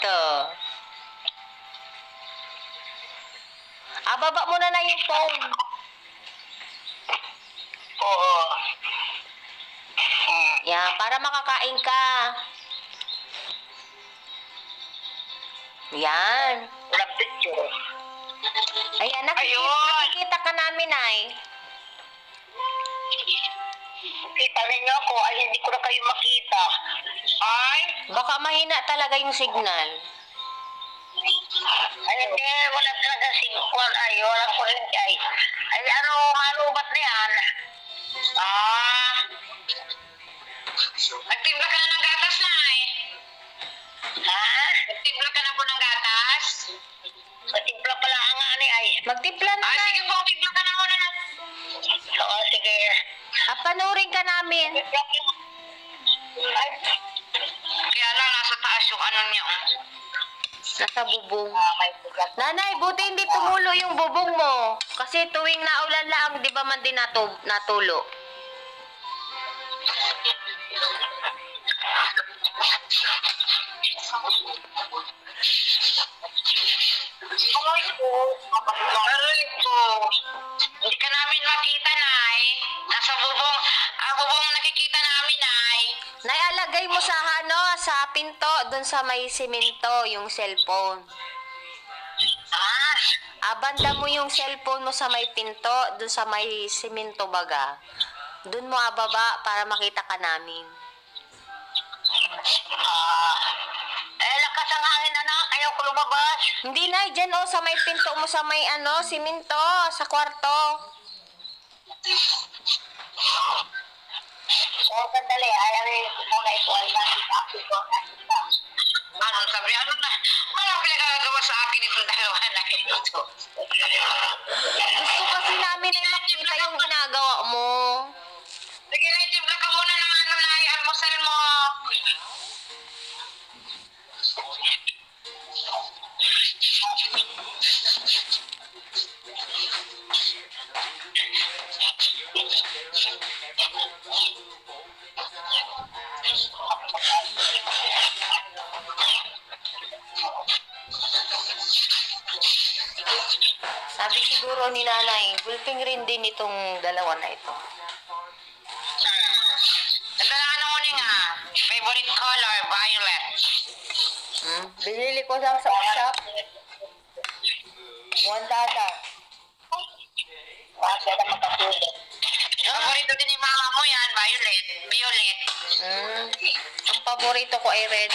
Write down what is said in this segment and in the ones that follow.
to? Baba mo na yung phone. Oo. Yan, para makakain ka. Yan. Walang picture. Ayan, Ayun. nakikita ka namin, ay. Kita ninyo ako, ay hindi ko na kayo makita. Ay? Baka mahina talaga yung signal. Ay, hindi, wala talaga signal. Ay, wala kuryente ay. Ay, ano, malubat na yan. Nagtimpla ka na ng gatas na eh. Ha? Nagtimpla ka na po ng gatas? Nagtimpla pala ang ani ay. Magtimpla na. Sige po, timpla ka na muna na. Oo, sige. Panurin ka namin. Ay, kaya lang, nasa taas yung ano niya. Nasa bubong. May bugat. Nanay, buti hindi tumulo yung bubong mo. Kasi tuwing naulan lang, di ba man din natulo? Aray po. Hindi ka namin makita, Nay. Nasa bubong. Ang bubong nakikita namin, Nay. Nay, alagay mo sa sa pinto, dun sa may simento, yung cellphone. Banda mo yung cellphone mo sa may pinto, dun sa may simento baga. Dun mo ababa para makita ka namin. Lakas ang hangin, anak. Ayaw ko lumabas. Hindi na, dyan sa may pinto mo sa may simento, sa kwarto. Sandali. Ayaw muna ito. Ay, nakita ko. Ano sabi? Ano pinagagawa sa akin itong dalawa na ito? Gusto kasi namin ay makita yung ginagawa mo. Sige na, itibla ka muna ng na almusal mo. Sabi siguro ni nanay, gulping rin din itong dalawa na ito. Nagdala mo nga. Favorite color, violet. Binili ko sa shop. $1. Favorito din ni mama mo yan, violet. Violet. Ang paborito ko ay red.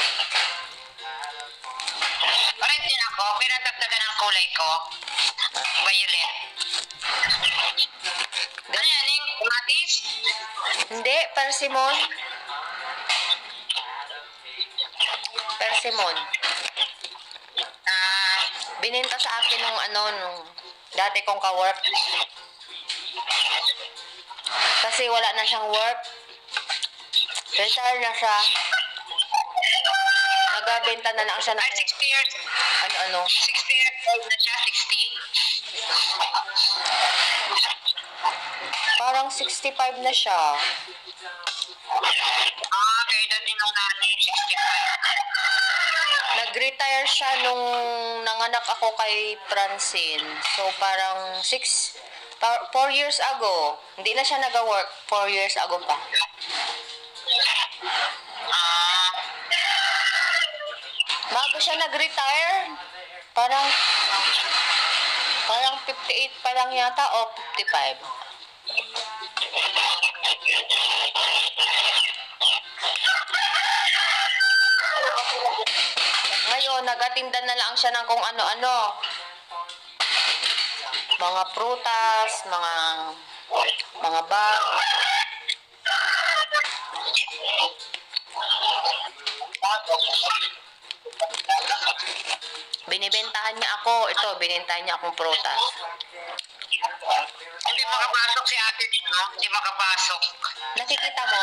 Red din ako, pero dagdagan ang kulay ko. Violet. Ano yan, yung kamatis? Hindi, persimmon. Persimmon. Bininta sa akin nung dati kong ka-work. Kasi wala na siyang work. Retire na siya. Nagbebenta na lang siya ng... Ay, 60 years. 60 years old na siya, 60. Parang 65 na siya. Kaya doon din ang nani, 65. Nag-retire siya nung nanganak ako kay Francine. So, parang 4 years ago. Hindi na siya nag-work. 4 years ago pa. Bago siya nag-retire, parang 58 pa lang yata o 55. Ngayon, nagatinda na lang siya ng kung ano-ano. Mga prutas, mga bag. Binibentahan niya ako. Ito, binibentahan niya akong prutas. Hindi makapasok si ate dito. Hindi makapasok. Nakikita mo?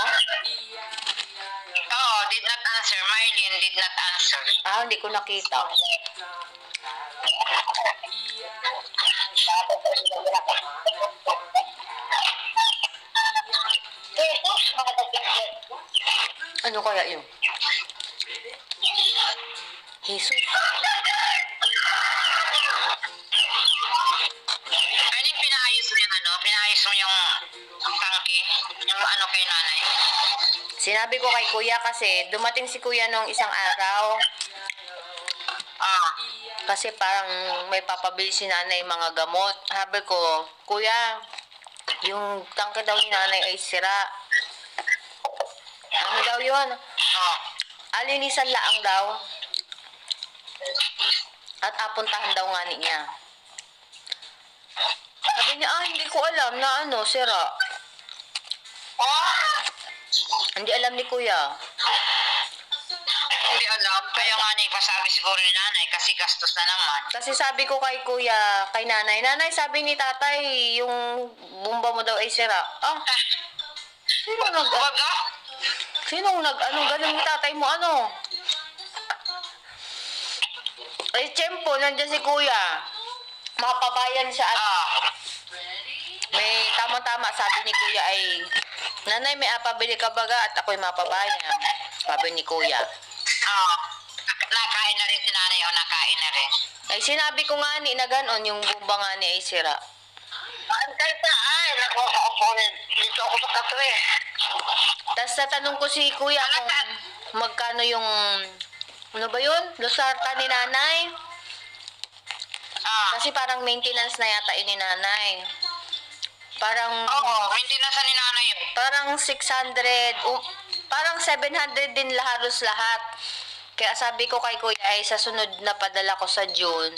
Oo, did not answer. Mylene did not answer. Hindi ko nakita. Ano kaya yun? Jesus. Ano yung pinaayos mo yung ano? Pinaayos mo yung tangke? Yung ano kay nanay? Sinabi ko kay kuya kasi dumating si kuya nung isang araw. Ah. Kasi parang may papabili si nanay mga gamot. Sabi ko, kuya, yung tangke daw ni nanay ay sira. Ano daw yun? Oh. Alinisan laang daw. At apuntahan daw nga niya. Sabi niya, hindi ko alam na ano, sira. Oh? Hindi alam ni kuya. Hindi alam. Kaya nga na ipasabi siguro ni nanay kasi gastos na naman. Kasi sabi ko kay kuya, kay nanay, nanay, sabi ni tatay, yung bumba mo daw ay sira. Ah, sino Wag ah. ganun ni tatay mo, ano? Ay, tiyempo, nandiyan si kuya. Mapabayan siya at Ah. may tama-tama, sabi ni kuya ay, nanay, may apabili ka baga at ako'y mapabayan. Sabi ni kuya. Ah. Nakain na rin si nanay o nakain na rin. Ay, sinabi ko nga ni na ganon, yung bumba nga ni ay sira. Antay pa ay. Nakakaupo dito ako sa katre. Tapos natanong ko si kuya kung magkano yung, ano ba yun? Losartan ni nanay. Ah. Kasi parang maintenance na yata yun ni nanay. Parang, Oo. Maintenance ni nanay yun. parang 600, parang 700 din halos lahat. Kaya sabi ko kay kuya ay sa sunod na padala ko sa June,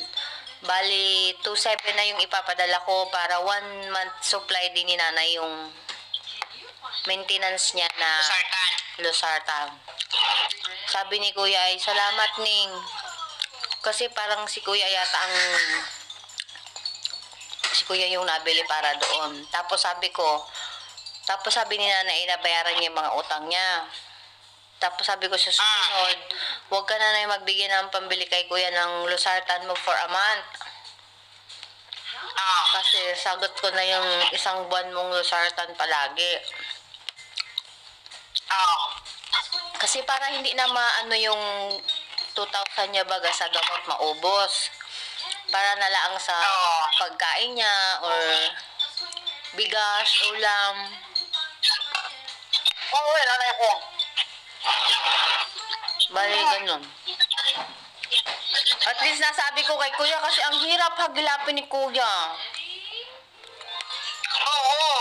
bali 2.7 na yung ipapadala ko para 1 month supply din ni nanay yung maintenance niya na Sartan. losartan. Sabi ni kuya ay salamat ning. Kasi parang si kuya yata ang si kuya yung nabili para doon. Tapos sabi ni nanay nabayaran niya yung mga utang niya. Tapos sabi ko sa susunod, huwag ka na magbigay ng pambili kay kuya ng losartan mo for a month. Ah. Kasi sagot ko na yung isang buwan mong losartan palagi. Ah. Kasi para hindi na maano yung 2,000 niya baga sa gamot maubos. Para na lang sa pagkain niya or bigas, ulam. Oo, nanay ko. Bali, ganun. At least nasabi ko kay kuya kasi ang hirap hagilapin ni kuya. Oo.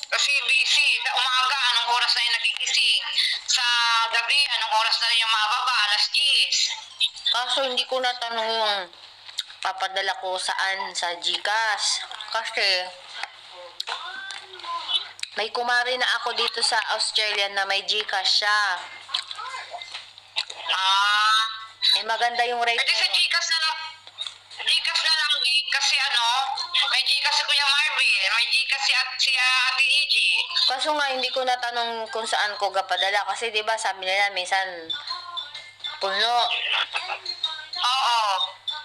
Kasi busy. Sa umaga, anong oras na yung nagigising? Sa gabi, anong oras na rin yung mababa? Alas 10. Kaso hindi ko natanong yung papadala ko saan sa GCash. Kasi may kumari na ako dito sa Australia na may GCash siya. Ah. Eh maganda yung rate Pwede sa niya. Gcash na lang. Gcash na lang, Nick. Kasi ano, may Gcash si Kuya Marvin. May Gcash si Ate Iji. Kaso nga hindi ko natanong kung saan ko gapadala kasi 'di ba sabi nila minsan puno. Oo.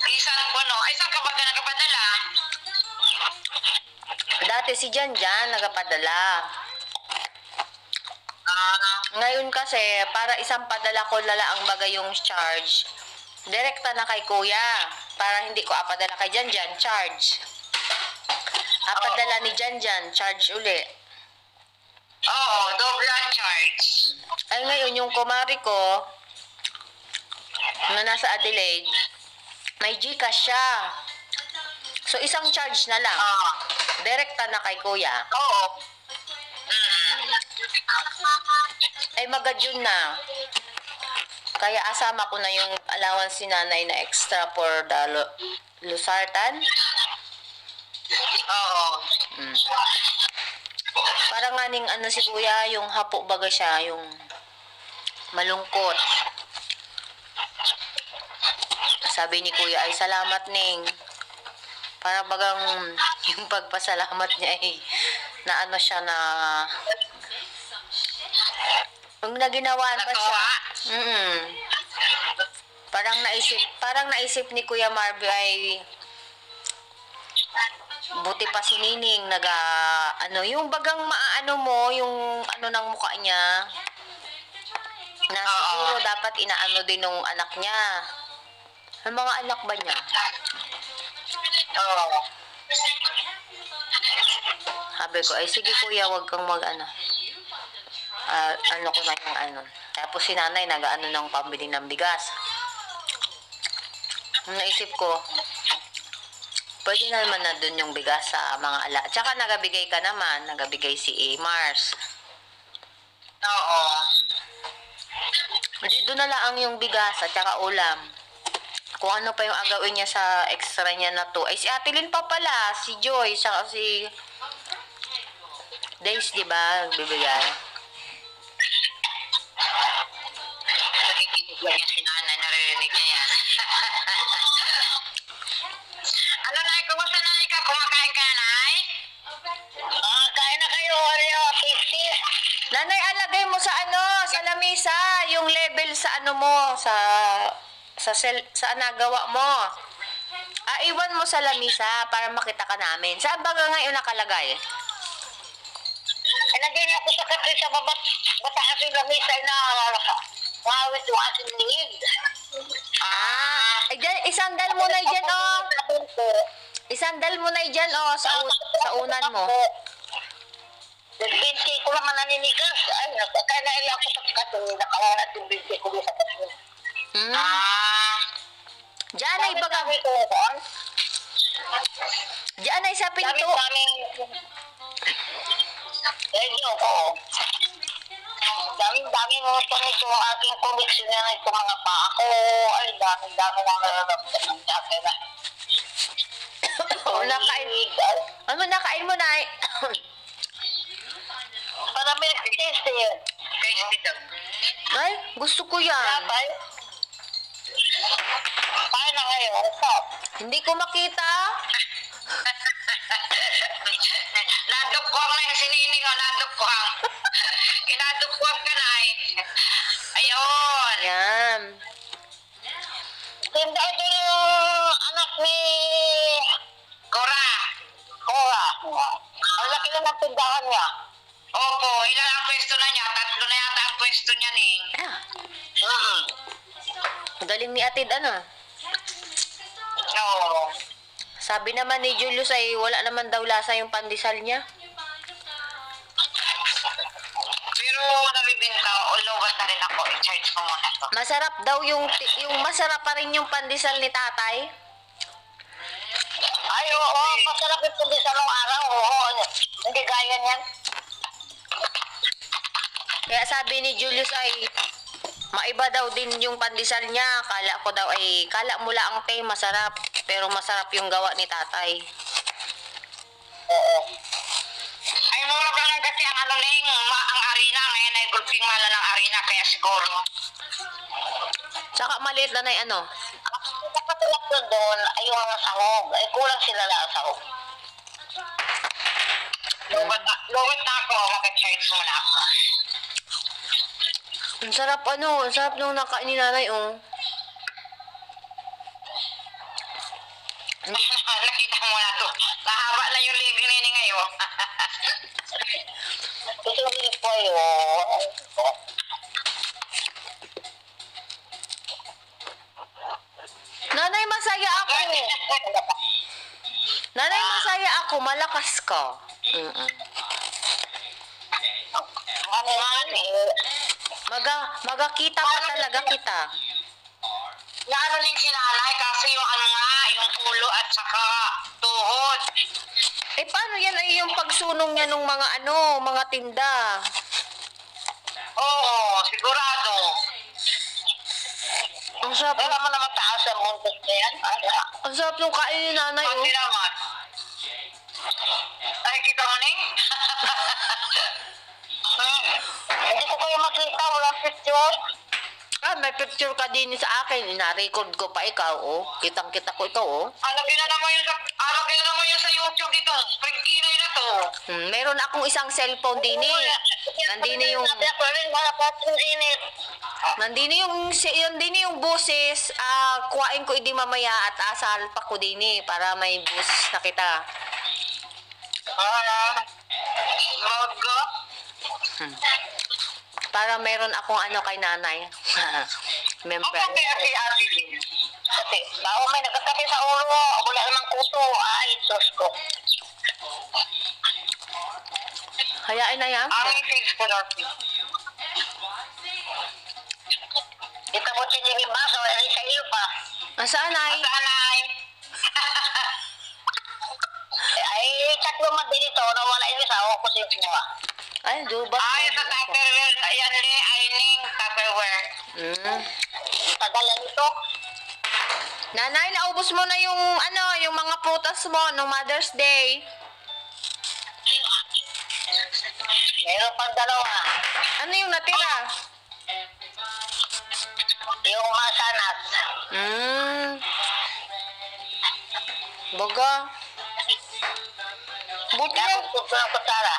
Isan po, no? Ay, saan ka ba nagkapadala? Dati si Janjan nagapadala. Ah. Ngayon kasi para isang padala ko lala ang bagay yung charge. Direkta na kay kuya para hindi ko apadala kay Janjan, charge. Apadala ni Janjan, charge uli. Oo, double ang charge. Ay ngayon yung kumari ko na nasa Adelaide, may Gcash siya. So isang charge na lang. Ah. Direkta na kay kuya. Oo. Mm. Ay magadyon na. Kaya asama ko na yung allowance ni nanay na extra for the losartan. Oo. Para nga ning ano si kuya, yung hapo baga siya, yung malungkot. Sabi ni kuya ay salamat ning. Para bagang yung pagpasalamat niya ay na ano siya na yung naginawaan pa siya. Parang naisip ni Kuya Marvin ay buti pa si Nining yung bagang maano mo yung ano ng mukha niya na siguro dapat inaano din ng anak niya. Ang mga anak ba niya? Oo. Sabi ko, ay sige kuya, wag kang mag-ano. Ano ko na yung ano. Tapos si nanay nag-ano ng pambili ng bigas. Naisip ko, pwede na naman na dun yung bigas sa mga ala. Tsaka nagabigay ka naman, nagabigay si Mars. Oo. Hindi doon na lang yung bigas at tsaka ulam. Kung ano pa yung agawin niya sa extra niya na to. Ay si Ate Lynn pa pala, si Joy, saka si Days, di ba? Bibigay. Nakikinig ba niya si nanay? Naririnig niya yan. Ano, Nay? Kumusta na ikaw? Kumakain ka, Nay? Kain na kayo. Oreo, 50. Nanay, alagay mo sa ano, sa lamisa, yung level sa ano mo, sa nagawa mo. Iwan mo sa lamisa para makita ka namin. Saan ba ngayon nakalagay? Naging ako sa katri sa bataas yung lamisa na mawit yung aking lingid. Isandal mo na dyan, oh. Isandal mo na dyan, oh, sa unan mo. Nagbinti ko naman naninigas. Ay, kaya naili ako sa katri. Nakawalat yung binti ko sa katri. Diyan ay baga. Diyan ay sa pinto. Radio ko. Daming gusto nito ang aking koleksyon na ito mga pa ako. Ay, dami na nararamdaman ng dati na. Nakain. Ano nakain mo na? Para may taste yun. Tasty daw. Ay, gusto ko yan. Paano na ngayon? Stop. Hindi ko makita. Nadukwang na yung sinining o, nadukwang. Inadukwang ka na eh. Ayun. Yan. Tinda ito yung anak ni Cora. Ang laki na ng tindahan niya. Opo, ilan ang pwesto na niya? 3 na yata ang pwesto niya, Ning. Galing ni Atid, ano? Oo. Sabi naman ni Julius ay wala naman daw lasa yung pandesal niya. Pero nabibinta, ulowat na rin ako. I-charge ko muna to. Masarap daw yung masarap pa rin yung pandesal ni tatay. Ay, oo. Masarap ito din sa nung araw. Oo. Hindi gaya niyan. Kaya sabi ni Julius ay maiba daw din yung pandesal niya. Kala mo lang te masarap. Pero masarap yung gawa ni tatay. Oo. Ay, mura pa lang kasi ang Ning, ang arena. Ngayon ay gulping mala ng arena. Kaya siguro. Tsaka maliit na yung ano. Ang kapatulak ko doon ay yung mga sahog. Ay, kulang sila na ang sahog. Luwat na ako. Mag-charge muna ako. Ang sarap nung nakain ni nanay, oh. Nakita mo na to. Nahaba na yung leg ni Nini ngayon. Ito po yun. Nanay, masaya ako. Nanay, masaya ako. Malakas ka. Ano man eh. Magakita pa talaga kita. Naano din si nanay kasi yung ano nga, yung ulo at saka tuhod. Paano yan ay yung pagsunog niya ng mga tinda? Oo, sigurado. Ang sarap, Wala mo naman taas sa muntos na yan. ang sarap nung kain ni nanay, Pati oh. naman. Nakikita mo Ning? Hindi ko kayo makita, walang picture. May picture ka din sa akin. Ina-record ko pa ikaw, oh. Kitang-kita ko ito, oh. Alagay na naman yun sa YouTube dito. Spring kinay na to. Meron akong isang cellphone din, eh. Nandini yung boses. Kuhain ko hindi mamaya at asal pa ko din, eh. Para may boses na kita. Bago? Para meron akong ano kay nanay. Member. Ako kaya si Ate Lynn. Kasi, bago may nagkakasakit sa ulo, wala namang kuto. Ay, Diyos ko. Hayain na yan. Aming fix ko na. Kita mo sinigil baso, ay sa iyo pa. Nasaan ay? Saan ay? Ay, chat mo mabilito, nawala yung isa, ako ko siya siya. Ay, dubat. Ay, sa Tupperware, ayan ni, ay ning Tupperware. Mm. Tagalan ito. Nanay, naubos mo na yung yung mga prutas mo nung Mother's Day. Meron pang dalawa. Ano yung natira? Yung masanat. Hmm. Baga. Buti na, Tapos kuto ng kutsara.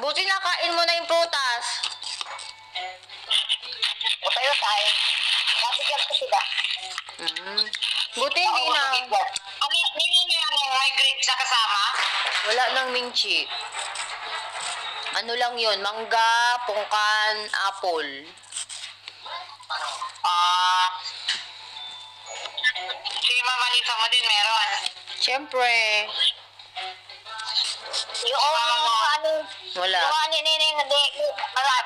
buti na kain mo na yung prutas. O sa'yo tayo. Nabigyan ko sila. Hmm. Buti hindi na. Ano, nini na yung may grapes na kasama? Wala nang minchi. Ano lang yun? Mangga, pungkan, apple. Si Mama Lisa mo din meron. Siyempre. Yung ano, Wala. yung ano nini, hindi,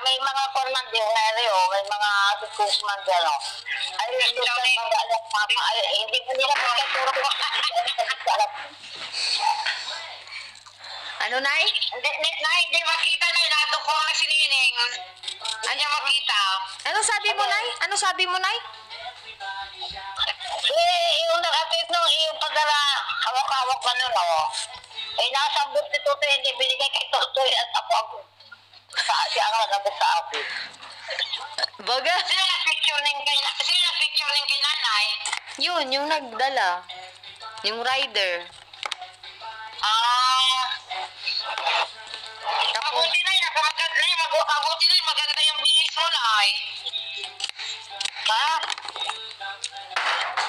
may mga forman din, may mga sukusman din, no? Ay, yung mga ay, hindi ko nila pagkaturo ko. Ano, Nay? Hindi makita na, naduko na si Nining. Hindi niya makita. Ano sabi mo, Nay? Ano sabi mo, Nay? Yung nag-atid nung yung pagdala, hawak-hawak ka nun, no? Nasa buti to, hindi binigay kay Totoy at ako. Siya ang nagabot sa akin. Baga. Sino nag-picture ng kay nanay? Yun, yung nagdala. Yung rider. Tapos, Mabuti na yun, mabuti na yun, maganda yung bihis mo na ay. Ha?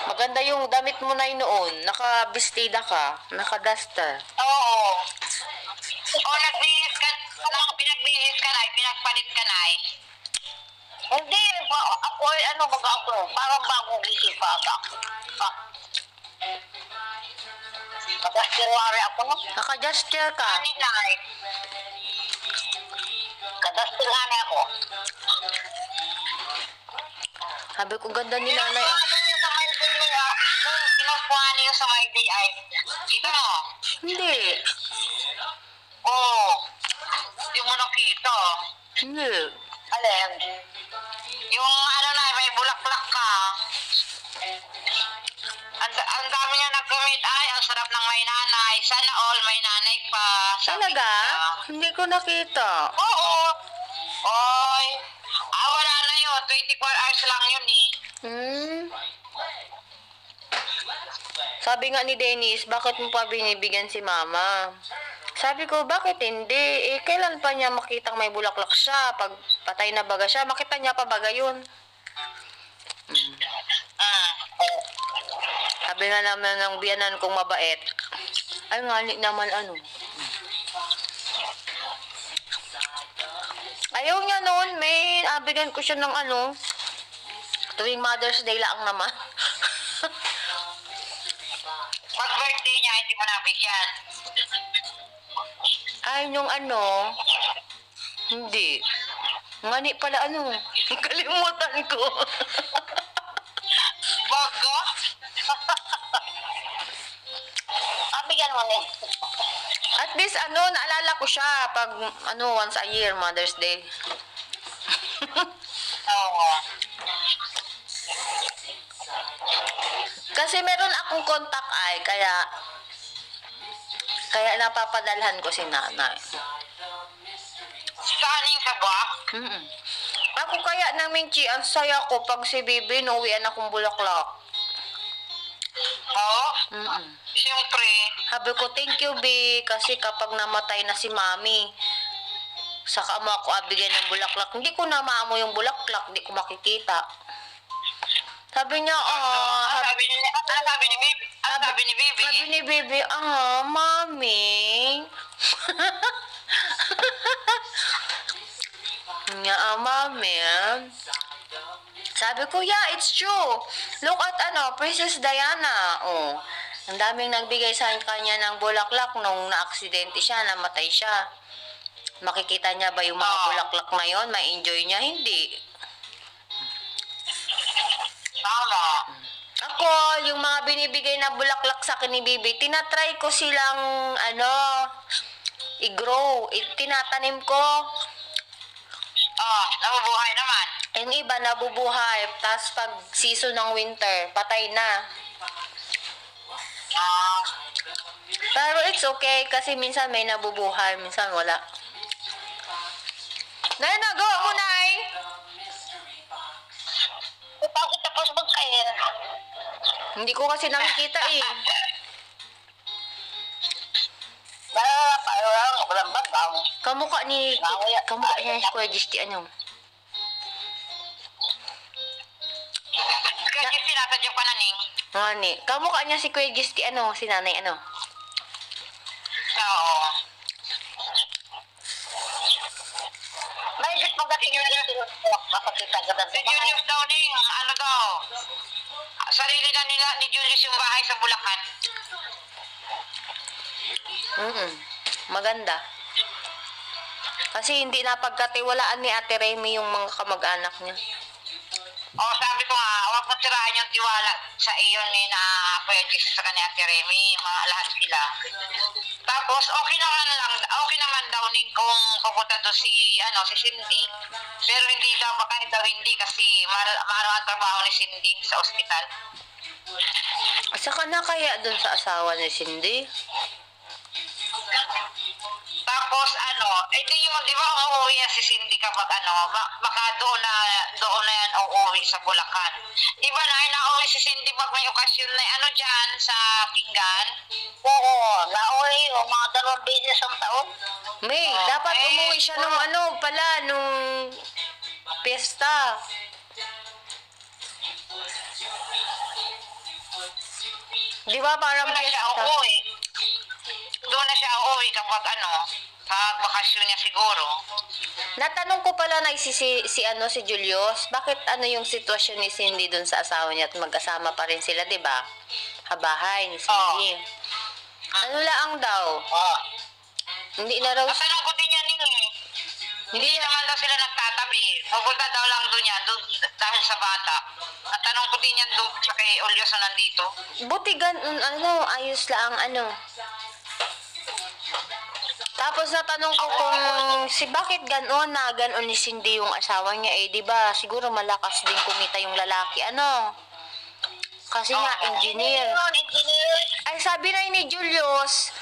maganda yung damit mo na noon. Nakabistida ka. Nakaduster. Oo. O nagbihis ka, pinagbihis ka na, pinagpalit ka na ay. Hindi, ako ay baga ako, parang bagong gising pa sa akin. Kadastirwari ako no? Nakaduster ka. Ani na ay. Kadastirwari ako. Sabi ko, ganda ni nanay. Ah. Ano yung sa my day niya? Nung kinukuha niyo sa my day ay, kita mo? Hindi. Oo. Hindi mo nakita. Hindi. Alin? Yung may bulaklak ka. Ang dami niya nag-commit ay, ang sarap ng may nanay. Sana all may nanay pa. Sabi Talaga? niya. Hindi ko nakita. Oo. Oy. Wala na yun. 24 hours lang yun eh. Hmm. Sabi nga ni Dennis, bakit mo pa binibigyan si mama? Sabi ko, bakit hindi? Kailan pa niya makitang may bulaklak siya? Pag patay na baga siya, makita niya pa baga yun? Sabi nga naman ng biyanan kong mabait, ay ngani naman Ayaw niya noon, may bigyan ko siya ng tuwing Mother's Day lang naman. Pag birthday niya, hindi mo nabigyan. Ay, nung hindi. Ngani pala kalimutan ko. Bago? Bigyan mo ni. At least naalala ko siya pag once a year, Mother's Day. Oo. Kasi meron akong contact kaya napapadalhan ko si nanay. Saan yung sabak? Mm-mm. Ako kaya namin, ang saya ko pag si Bibi, nuwian akong bulaklak. Oo? Mm-mm. Siyempre. Sabi ko, thank you, Bi, kasi kapag namatay na si Mami, saka mo ako abigyan ng bulaklak. Hindi ko na maamo yung bulaklak, hindi ko makikita. Sabi niya, Sabi ni Baby. Sabi ni Baby. Sabi ni Bibi, Mami. Nga, Mami. Sabi ko, yeah, it's true. Look at Princess Diana. Oh, ang daming nagbigay sa kanya ng bulaklak nung na-aksidente siya, namatay siya. Makikita niya ba yung mga bulaklak na yon? Ma-enjoy niya? Hindi. Tama. Ako, yung mga binibigay na bulaklak sa akin ni Bibi, tinatry ko silang, i-grow. Tinatanim ko. Nabubuhay naman. Yung iba nabubuhay, tapos pag season ng winter, patay na. Pero it's okay kasi minsan may nabubuhay, minsan wala. Nay, nagawa mo, Nay! Bakit tapos magkain? Hindi ko kasi nakikita eh. Parang walang babaw. Kamukha niya si Kuya Gisti, Kasi sinatadyo ka na, Ning. Kamukha niya si Kuya Gisti, si nanay, Oo. Mahigit magating yung makakita ka na. Si Julius daw, Ning, sarili na nila ni Julius yung bahay sa Bulacan. Maganda. Kasi hindi napagkatiwalaan ni Ate Remy yung mga kamag-anak niya. Sabi ko nga, huwag mo sirahan yung tiwala sa iyo ni na Kuya Jesus sa kanya Ate Remy, mga lahat sila. Tapos, okay naman daw Ning kung pupunta doon si Cindy. Pero hindi daw, baka daw hindi kasi mahal ang trabaho ni Cindy sa ospital. Saka na kaya dun sa asawa ni Cindy? Tapos di ba umuwi yan si Cindy kapag baka doon na yan uuwi sa Bulacan. Di ba nauwi si Cindy pag may okasyon na dyan sa Pinggan? Oo, nauwi mga 2 beses ang taon. May, dapat umuwi siya nung nung piyesta. Di ba parang Doon na siya piyesta? uuwi. Doon na siya uuwi kapag pag bakasyon niya siguro. Natanong ko pala na si Julius, bakit yung sitwasyon ni Cindy dun sa asawa niya at magkasama pa rin sila, di ba? Habahay ni Cindy. Lang daw? Hindi na raw. Natanong ko din yan, Ning. Hindi naman daw sila nagtatabi. Pupunta daw lang doon yan, dahil sa bata. At tanong ko din yan doon sa kay Olios na nandito. Buti ayos lang Tapos natanong ko kung bakit ganon ni Cindy yung asawa niya di ba siguro malakas din kumita yung lalaki kasi nga engineer. Ay sabi na ni Julius,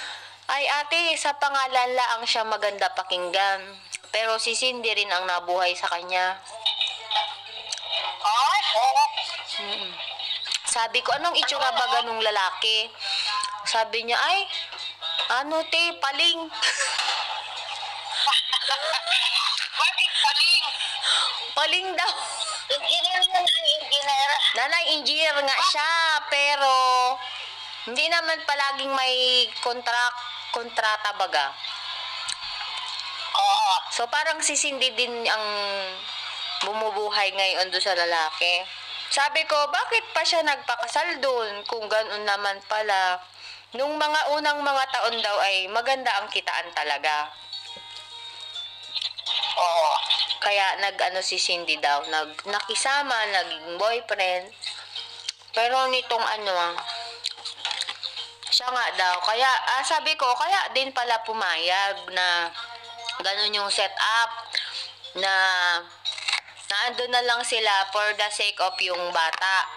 ay ate sa pangalan lang siya maganda pakinggan. Pero si Cindy rin ang nabuhay sa kanya. Sabi ko, anong itsura ba ganung lalaki? Sabi niya, ay, paling. Bakit paling? Paling daw. Engineer na engineer. Nanay, engineer nga siya, pero hindi naman palaging may kontrata baga. Oo. So, parang si Cindy din ang bumubuhay ngayon doon sa lalaki. Sabi ko, bakit pa siya nagpakasal doon kung ganoon naman pala? Nung mga unang mga taon daw ay maganda ang kitaan talaga. Oo. Kaya si Cindy daw, nakisama, naging boyfriend. Pero nitong siya nga daw. Kaya, sabi ko, kaya din pala pumayag na ganun yung setup na naandun na lang sila for the sake of yung bata.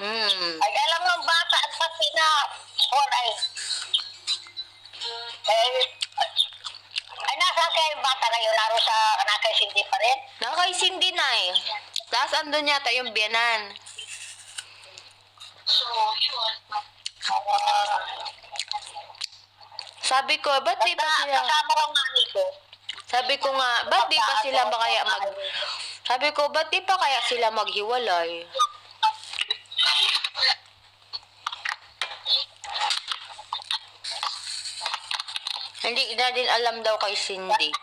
Ay, alam ng bata at pati na ay, nasa kaya yung bata ngayon? Naro sa nakay Cindy pa rin? Nakay Cindy na Tapos andun yata yung biyanan. Sabi ko, ba't di pa sila... Kasama ko nga nito. Sabi ko nga, ba't di pa sila kaya Sabi ko, ba't di pa kaya sila maghiwalay? Hindi na din alam daw kay Cindy.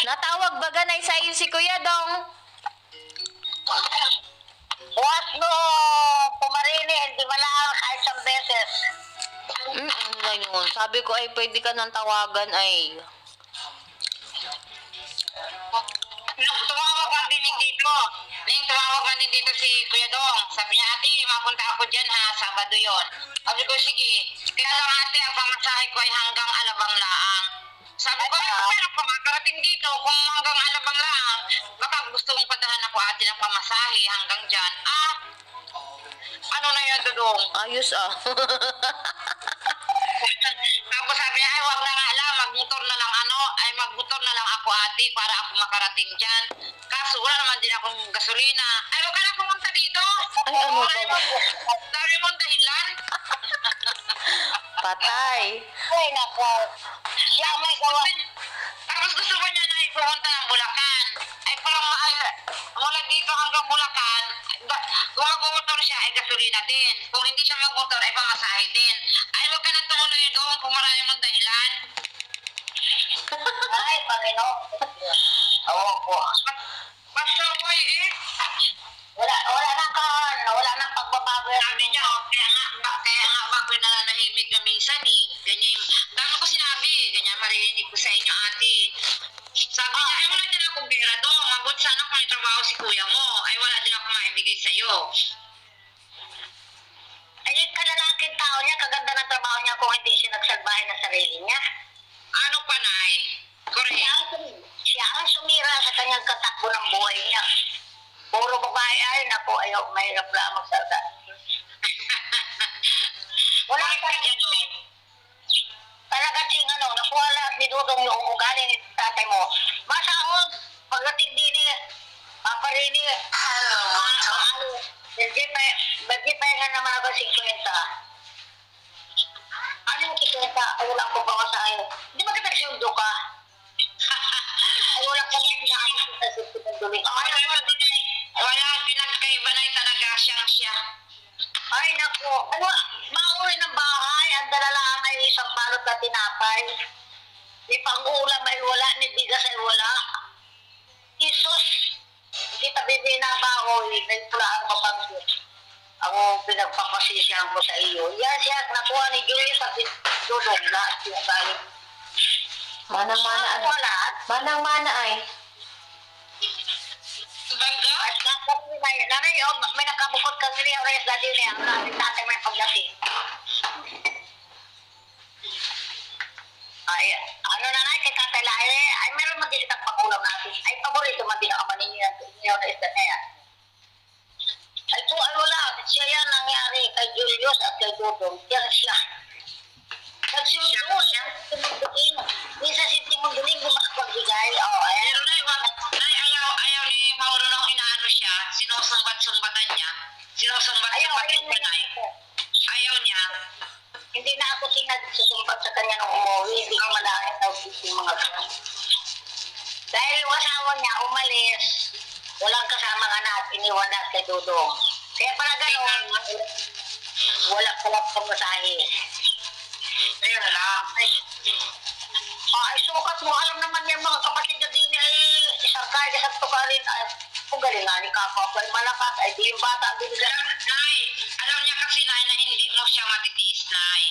Natawag ba ganay sa iyo si Kuya Dong? Buwas mo, pumarini, hindi malang kahit isang beses. Na yun. Sabi ko ay pwede ka nang tawagan ay. Tumawag man din dito. Tumawag man din dito si Kuya Dong. Sabi niya, ate, mapunta ako dyan ha, Sabado yon. Sabi ko, sige. Kaya lang ate, ang pamasahe ko ay hanggang Alabang Laang. Sabi ko, pero kung makarating dito, kung hanggang Alabang Laang, baka gusto mong padahan ako ate ng pamasahe hanggang dyan. Ano na yan, Dudong? Ayos ah. Tapos sabi niya, ay wag na nga lang, magmotor na lang magmotor na lang ako ate para ako makarating dyan. Kaso wala naman din akong gasolina. Ay wag ka na pumunta dito. Ay, ano ba? Dami mong dahilan. Patay. Ay nako. Siya may gawa. Tapos gusto pa niya na pumunta ng Bulacan. Ay parang mula dito hanggang Bulacan, kung magmotor siya ay gasolina din. Kung hindi siya magmotor ay pamasahe din. Ay wag ka na tumuloy doon kung marami mong dahilan. Ay, Panginoon. Oo po. Basta po wala nang pagbabago. Sabi niya, kaya nga ba pinananahimik na minsan eh. Ganyan, dami ko sinabi, ganyan maririnig ko sa inyo ate. Sabi niya, ay wala din akong pera doon. Mabot sana kung may trabaho si kuya mo. Ay wala din ako maibigay sa'yo. Ay, kalalaking tao niya, kaganda ng trabaho niya kung hindi siya nagsalbahe ng sarili niya. Ano pa, Nay? Correct. Siya ang sumira sa kanyang katakbo ng buhay niya. Puro babae ay, naku, ayaw, mahirap lang magsalda. Wala ka dyan. Talaga sing nakuha lahat ni Dudong yung ugali ni tatay mo. Masahod, pagdating din paparini. Hello, Bagay nga naman ako 50. Ano yung 50? Ay, wala ko bawa sa ayo. Di ba kita nagsundo ka? Ay, wala ka lang inaamit sa susunod. Walang pinagkaiba na talaga siyang siya. Ay, naku. Ano, mauwi ng bahay, ang dalala ay isang balot na tinapay. Ni pang-ulam ay wala, ni bigas ay wala. Isus, kita bibi na bahoy, nagpula ang mabanggit. Ako pinagpapasisyahan ko sa iyo. Yan siya, nakuha ni Julius at Dudong na yung galing. Manang-mana Manang-mana ay. At nanay, may nakabukod kang nila yung rest dati niya. Ang tatay may pagdating. Ay, ano nanay, kay tatay Laire, ay meron man din itang pangulam natin. Ay, paborito man din ang amanin niya yung rest na yan. Ay, po, ay wala. Siya yan nangyari kay Julius at kay Dudong. Yan siya. Nagsundo siya. Minsan si Timon Duling gumagbigay. Pero ayaw ni Mauro nung inaano siya. Sinusumbat-sumbatan niya. Sinusumbat-sumbatan ko na ayaw niya. Hindi na ako sinagsusumbat sa kanya nung umuwi. Hindi ko malaki na yung mga ganun. Dahil yung asawa niya umalis. Walang kasama nga na iniwan na kay Dudong. Kaya para gano'n, wala palang pamasahe. Ayun lang. Ay, sukat mo. Alam naman yan mga kapatid na din ay isang kaya sa tukarin. Ay, kung galingan ni Kapwa ko ay malakas. Ay, di yung bata ang binigyan. Nay, alam niya kasi na hindi mo siya matitiis, Nay.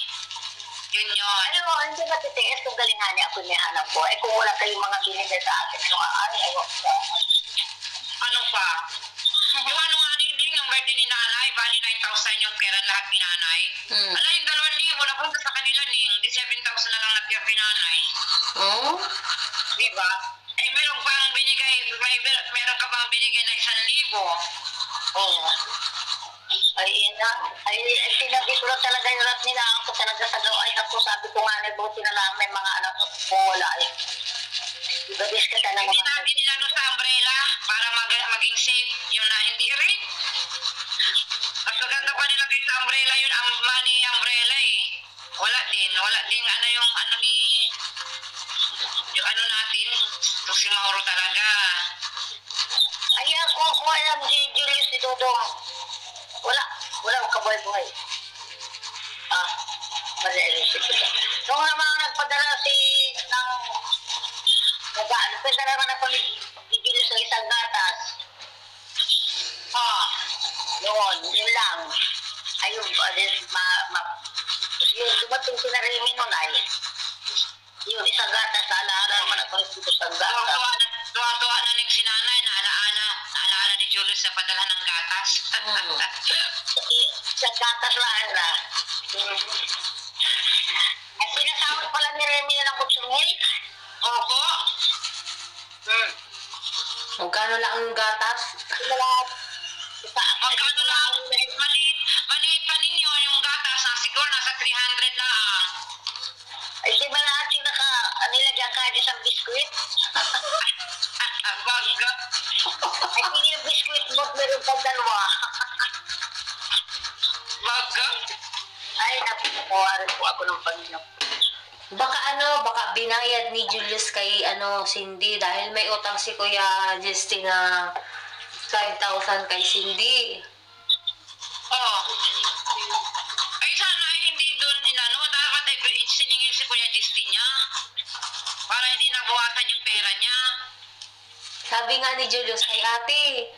Yun yun. Ay, hindi matitiis kung galingan niya ako may hanap ko. Ay, kung wala kayong mga binigay sa akin, ayaw ko. Ano pa? Yung ano nga yung birthday ni nanay, bali 9,000 yung pera lahat ni nanay. Ala, yung 2,000 na punta sa kanila di 7,000 na lang natira kay nanay. Diba? Eh, meron meron ka pang binigay na 1,000. Ay, sinabi ko lang talaga yung lahat nila. Ako talaga sa ay ako sabi ko nga, buti na lang may mga anak ko wala eh. Ibabis ka na hindi natin inano sa umbrella para maging safe yung na hindi rin. Mas maganda pa nilagay sa umbrella yun, ang money umbrella eh. Wala din yung ano ni yung ano natin, itong si Mauro talaga. Ay, ako alam si Julius si Dudong. Wala akong kabuhay-buhay. Mali-elisip ko. Nung naman nagpadala si ng nag-ano pa nagdala naman ako ni Julius sa isang gatas. Ah, yun lang. Ayun, yun, dumating si Narimi nun ay. Yun, isang gatas, alaala naman ako ni Julius sa gatas. Tuwa na ning sinanay na alaala ni Julius na padala ng gatas. Sa gatas lang na. At sinasawag pala ni Remy ng kutsungil. Opo. Magkano lang ang gatas? Magkano lang? Maliit pa ninyo yung gatas na siguro nasa 300 lang. Ay, di ba lahat yung nilagyan ka isang biskuit? Baga. Ay, hindi yung biskuit mo, meron pang dalawa. Baga. Ay, napukuharin po ako ng Panginoon. Baka binayad ni Julius kay Cindy dahil may utang si Kuya Justin na 5,000 kay Cindy. Oh. Ay sana ay hindi doon dapat ay siningil si Kuya Justin niya. Para hindi nabawasan yung pera niya. Sabi nga ni Julius kay ate,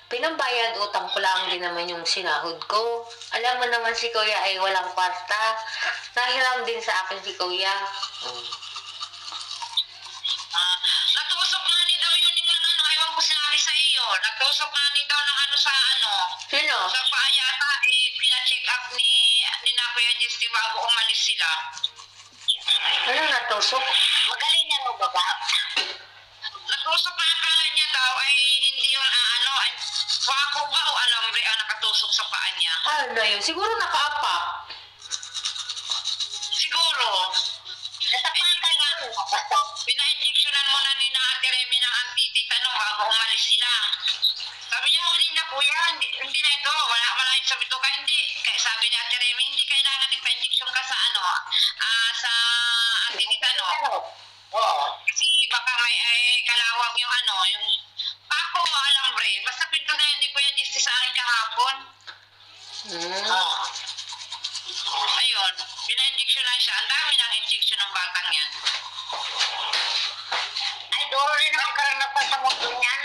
pinambayad utang ko lang din naman yung sinahod ko. Alam mo naman si Kuya ay walang kwarta. Nahiram din sa akin si Kuya. Natusok nga ni daw yun yung ewan ko sinabi sa iyo. Natusok nga ni daw ng Sino? sa paa yata, pina-check up ni na Kuya Justin bago umalis sila. Anong natusok? Magaling yan mo, baba. Natusok na akala niya daw ay hindi yun wako ba o alambre ang nakatusok sa paa niya. Ano yun? Siguro nakaapak. Siguro. Natapakan yan. Pina-injectionan mo na ni na Ate Remy ng antitic bago umalis sila. Sabi niya, huli na kuya, hindi na ito. Wala yung sabi to ka, hindi. Kaya sabi ni Ate Remy, hindi kailangan ipa-injection ka sa sa antitic Oo. Kasi baka may kalawang yung yung pako o alambre. Basta pinto na yun ni Kuya Justin sa akin kahapon. Oo. Ayun, pina-injectionan siya. Ang dami ng injection ng batang yan. Ay, duro rin naman karanapan sa mundo niyan.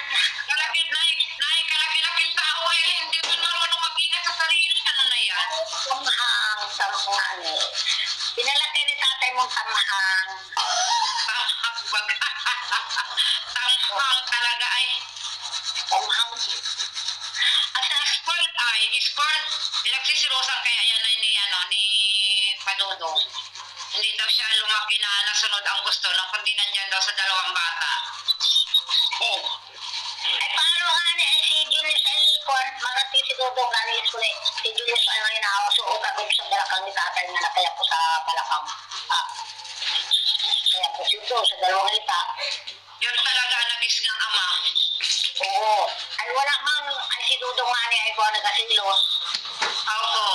Kalaki-laking tao hindi mo marunong mag-ingat sa sarili. Ano na yan? Samhang. Pinalaki ni tatay mong samhang. Tamhang talaga ay. Samhang. At sa spoiled, pinagsisilosan kaya yan ni Padodo. Hindi daw siya lumaki na nasunod ang gusto nung kundi nandyan daw sa dalawang bata. Eh. Ay, paano nga ni si Julius ay marating si Dodong galing ko ni si Julius ay ngayon nakakasuot ako sa balakang ni tatay na nakaya ko sa balakang. Kaya po sito sa dalawang ita. Yun talaga nagis ng ama. Oo. Ay wala mang ay si Dodong nga ni ay ko nagkasilos. Opo.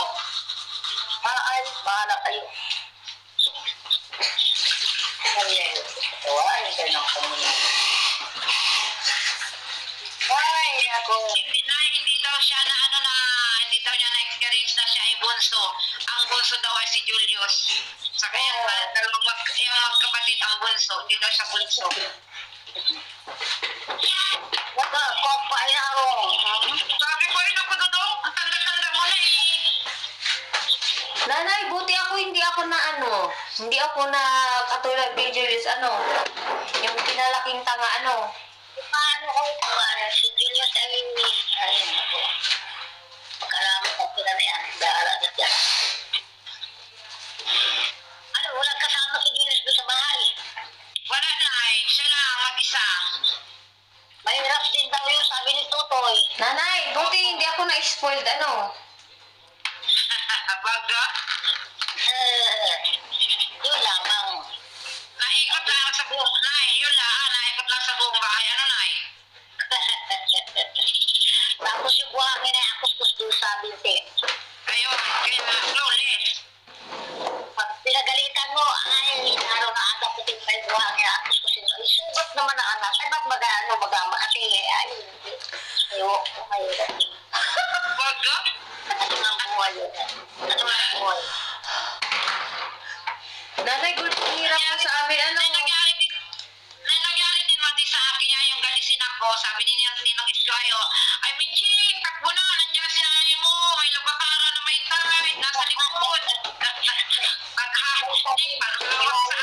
Ay, bahala kayo. Ay, kayo ng kanina. Ay, ako. Hindi daw siya hindi daw niya na-experience na siya ay bunso. Ang bunso daw ay si Julius. Sa kaya dalawang magkapatid ang bunso, hindi daw siya bunso. Nagkakopa ay harong. Sabi ko rin ako doon, ang tanda-tanda mo na Nanay, buti hindi hindi ako na katulad ni Julius, yung pinalaking tanga, Paano ko si Julius ay ako. Pagkalaman ko pila na yan. Daragat yan. Walang kasama si Julius doon sa bahay. Wala na siya lang, mag-isa. Mahirap din daw yun, sabi ni Tutoy. Nanay, buti hindi ako na-spoiled, Baga. Yun lamang. Naikot lang sa buong, yun lang, naikot lang sa buong bahay, Tapos yung buhangin ay akus-kus doon sa binti. Ayun, kaya flawless. Pag pinagalitan mo, ay, araw na aga puting pa yung buhangin ay akus-kusin. Ay, sugat naman ang anak. Ay, ba't makati? Ay, mahirap din. Baga. ako, sabi ni Ninang Iskayo, ay Minching, takbo na, nandiyan si nanay mo, may labakara na may tide, nasa likod. Paghawak sa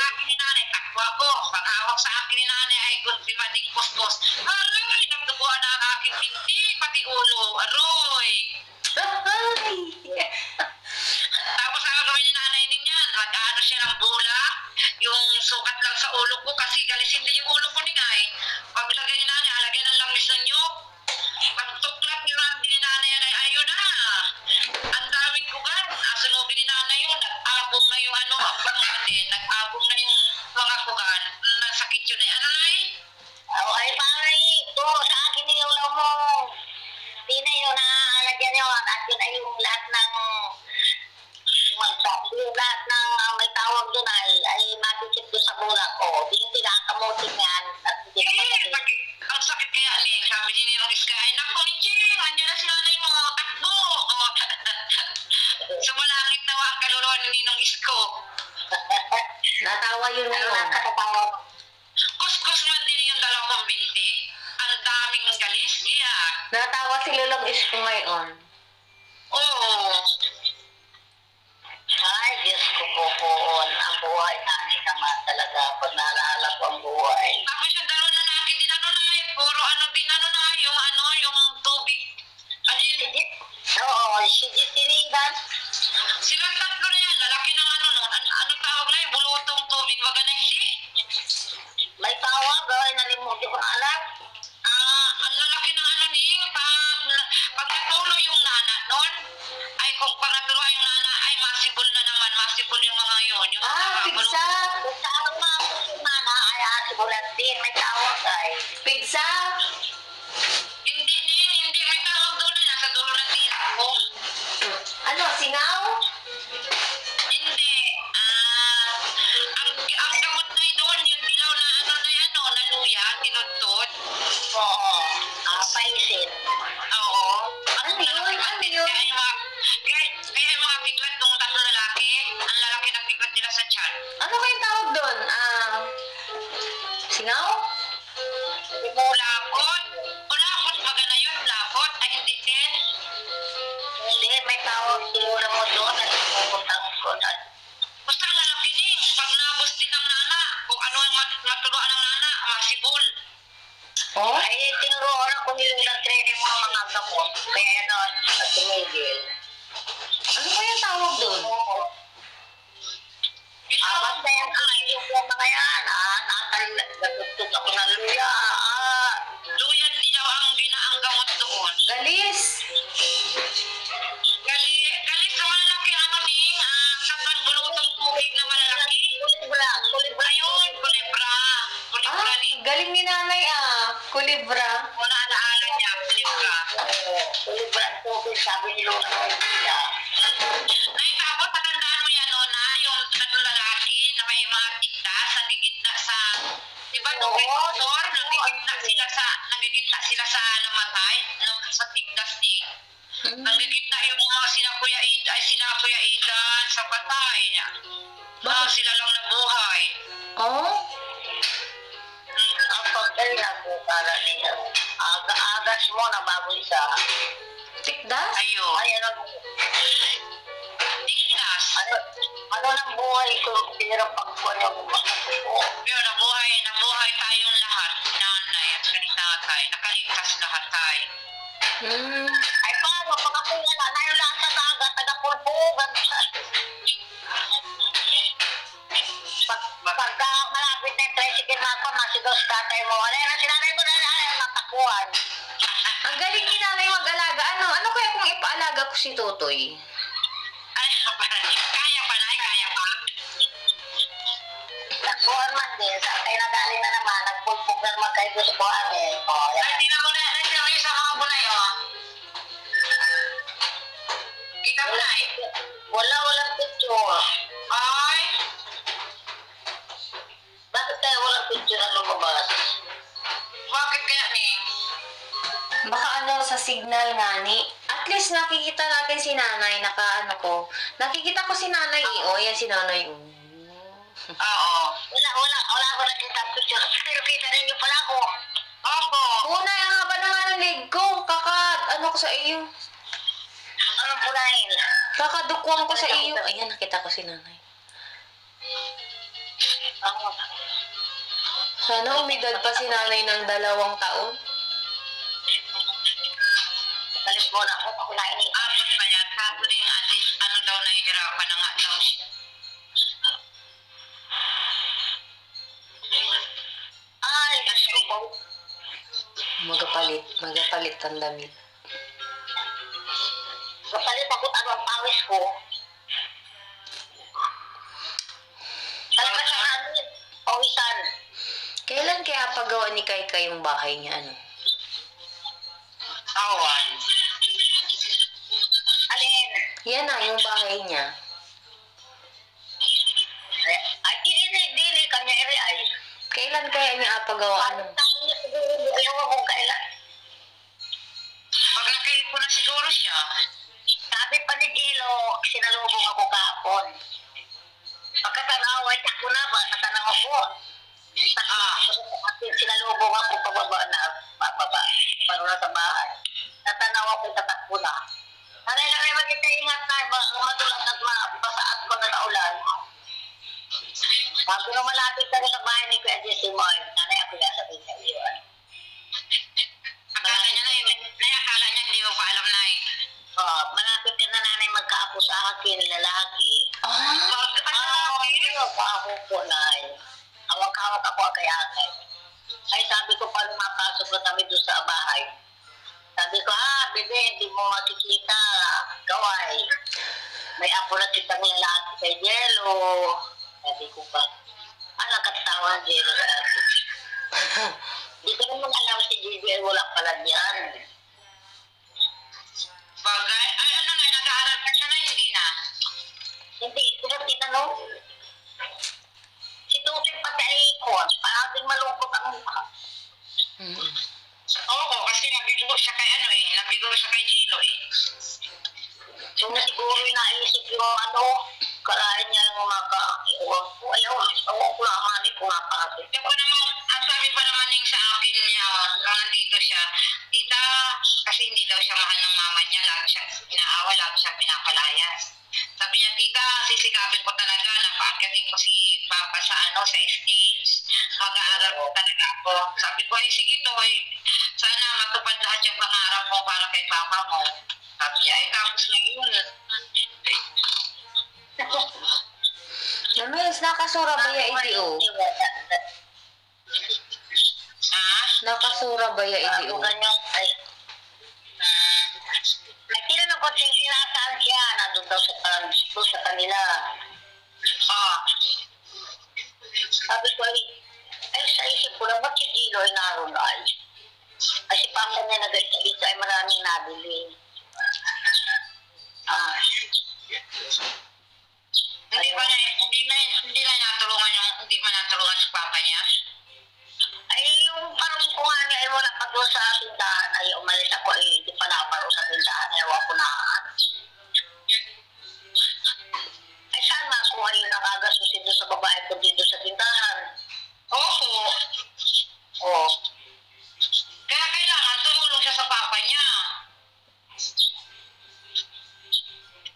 akin ni nanay, takbo ako. Paghawak sa akin ni nanay, ay di ba, di kustos. Aroy, nagduguan na ang aking binti, pati ulo, aroy. Tapos ang gagawin ni nanay niyan, mag-ano siya ng bula, yung sukat lang sa ulo ko kasi galisin din yung ulo ko ni Ngay. Paglagay ni nanay, alagyan ng langis ng nyug. Pagtuklat ni Randy ni nanay, ay ayun na. Ang daming kugan. Asunogin ni nanay yun, nag-abong na yung ano, ang bangan din, nag-abong na yung mga kugan. Nasakit yun eh. Ano na eh? Ay, pare, ito, sa akin yung ulo mo. Di na yun, naalagyan yun. At yun ay yung lahat ng yung lahat ng may tawag doon ay matisip doon sa bulak ko. Di yung tinakamutin yan. At hindi naman Ang sakit kaya ni, sabi ni Ninong Iska, ay naku Minching, andyan na si nanay mo, takbo. Sumalangit na ang kaluluwa ni Ninong Isko. Natawa yun ngayon. nakakatawa. Kuskus man din yung dalawang binti. Ang daming galis, iya. Natawa si Lulong Isko ngayon. Oo. Ay, Diyos ko po. Ang buhay namin naman talaga. Pag naalala ko ang buhay. Tapos yung dalawang lalaki din ano na eh, puro ano din ano na, yung tubig. Ano yun? Oo, si Tinigan. Silang tatlo na yan, lalaki ng ano no, anong tawag na yun, bulutong tubig, baga na hindi. May tawag, nalimutin ko na alam. Ang lalaki ng ano ning, pag natulo yung nana nun, ay kung pangatlo yung nana, ay masibol na naman, masibol yung mga yun. Yung Pigsa! Kung sa araw na yung nana, ay sibulan din. May tawag ay. Pigsa! Hindi, may tawag doon na, nasa dulo ng tira ko. Ano, singaw? Hindi, ang gamot na doon, yung dilaw na ano na yan, no, na luya, tinudtod. Oo. Paisin. Oo. Ano yun? Ano yun? Kaya yung mga piglat ng tatlo lalaki, ang lalaki ng piglat nila sa tiyan. Ano kayong tawag doon? Singaw? Lakot. O lakot, baga na yun, lakot. Ay, hindi din. Hindi, may tawag siguro mo doon. Nalimutan ko na. Basta ang lalaki ning, pag nabos din ng nana, kung ano ang maturuan ng nana, masibol. Oh? Ay, tinuruan ako nilang training mo ng mga gamot. Kaya yan at tumigil. Ano kayong tawag doon? Oo. Ito, Basta yan yung mga yan. Natutug ako ng luya. luyan dilaw ang ginaang gamot doon. Galis! Galis sa malaki ano ning, katang bulutong tubig na malalaki. Kulibra. Ayun, kulibra. Kulibra ni. Galing ni nanay Kulibra. Wala alaala niya, kulibra. Kulibra ang tubig, sabi ni Lola ko nila. Ay, tapos patandaan mo yan, Nona, yung tatlo lalaki na may mga tigtas, nagigitna sa, di ba, nung kay Doktor, nagigitna sila sa namatay, sa tigtas ni, nagigitna yung mga sina Kuya Idan sa patay niya. Sila lang nabuhay. Oh? Ang pagkaya ko para niya. Aga-agas mo na bago isa. Tikdas? Ayun. Ay, Tigtas. ano ng buhay ko, pinirang pagkuhan yung makasuko. Yun, nabuhay tayong lahat, nanay at ni tatay. Nakaligtas lahat tayo. Ay, paano? Pagkapungan na yung lahat sa dagat, taga-pulpugan. Pagka malapit na yung tricycle na ako, nasigaw sa tatay mo. Alay na, sinanay mo na yung natakuan. Ang galing ni nanay mag-alaga. Ano kaya kung ipaalaga ko si Totoy? Ay, kaya pa, nay, kaya pa. Nagbuhan man din, sa kay nagaling na naman, nagpulpog na naman kayo sa buhangin. O, yan. Ay, tinan mo yung sa mga bunay, oh. Kita mo na eh. Walang picture. Ay, Bakit tayo walang picture na lumabas? bakit kaya ni? Baka sa signal nga ni. At least nakikita natin si nanay, nakikita ko si nanay yan si nanay. Oo. Wala ako nakita picture. Pero kita rin niyo pala ako. Opo. Una ko sa iyo. Anong pulahin? Kakadukwang ko sa iyo. Ayan, nakita ko si nanay. Sana umidad pa si nanay ng 2 taon. Balik mo na ako, pakulain ni Abot pa yan. Sabi na yung ate, ano daw nahihirapan na nga daw siya. Ay, gusto ko. Magapalit ang damit. Kapalit ako ang pawis ko. Talaga sa amin, pawisan. Kailan kaya pagawa ni Kay yung bahay niya, ano? Awan. Alin? Yan na, yung bahay niya. Ay, dili kanya eri ay. Kailan kaya niya pagawa, ano? Ayaw ko kailan. Pag nakaipon na siguro siya, Sabi pa ni Gilo, sinalubong ako kahapon. Pagkatanaw, ay takbo na ba? Natanaw ako. Sinalubong ako pababa na, mababa. Pano na sa bahay. Natanaw ako, tatakbo na. Nanay, magkita-ingat na, madulas at mapasaat ko na naulan. Bago na malapit ka sa bahay ni Kuya Jesse Moy, nanay ako yung sabihin sa iyo. akala niya na yun. Akala niya hindi ko pa alam na eh. Malapit ka na nanay magkaapo sa akin, lalaki. Wag, ano Ako po, nay. Hawak-hawak ako akay-akay. Ay, sabi ko, paano mapasok na kami doon sa bahay? Sabi ko, bebe, hindi mo makikita. Gaway. May apo na kitang lalaki kay Jello. Sabi ko pa, nakatawa ng Jello sa akin. Hindi ko naman alam si JBL, wala pala diyan. Bagay. Ay, ano na, nag-aaral pa siya na, hindi na. Hindi, ito na tinanong. Si Tutoy pati ay ikon. Parang din malungkot ang mukha. Oo, kasi nabigo siya kay ano eh. Nabigo siya kay Gilo eh. So, siguro yung naisip yung kalahin niya yung maka-iwan ko. Ayaw ko lang, mani ko nga kasi. Yung ko naman, ang sabi pa naman yung sa akin niya, nung nandito siya, tita, kasi hindi daw siya mahal ng mama niya, lagi siyang inaawa, lagi siyang pinapalayas. Sabi niya, tita, sisikapin ko talaga, napaakyatin ko si Papa sa sa stage, mag-aaral ko talaga ako. Sabi ko, ay sige to, sana matupad lahat yung pangarap mo para kay Papa mo. Sabi niya, tapos na yun. Namis, nakasura ba ya idi o? Ha? Nakasura ba ya idi o? Ganyan, ay tinanong ko siya, sinasaan siya, nandun daw sa kanila. Sabi ko, ay sa isip ko lang, ba't si Gino ay naroon ay? Ay si Papa niya nag-isa ay maraming nabili. Hindi na natulungan hindi man natulungan si Papa niya. Ay yung parang ko nga niya ay wala pa doon sa tindahan, ay umalis ako ay hindi pa naparo sa tindahan, ay ewan ko na. Ay saan makuha yun ang agasusin doon sa babae ko dito sa tindahan? Oo. Oo. Kaya kailangan tumulong siya sa Papa niya.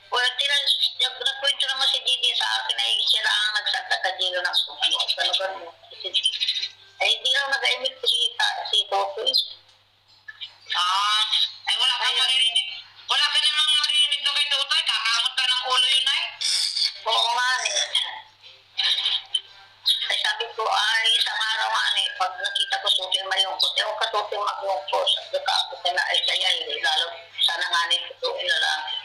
Well, nagkwento naman si Didi sa akin ay siya lang ang nagsanta ka Gino ng ano mo. Ay hindi lang nag-aimik si Totoy. Ay wala kang maririnig. Wala ka namang maririnig doon kay Tutoy. Kakamot ka ng ulo yun ay. Oo nga eh. Ay sabi ko, ay isang araw nga eh, pag nakita ko Totoy mayungkot, ewan ka Totoy magungkot, ako ka na ay saya eh, lalo sana nga ni Totoy lalaki.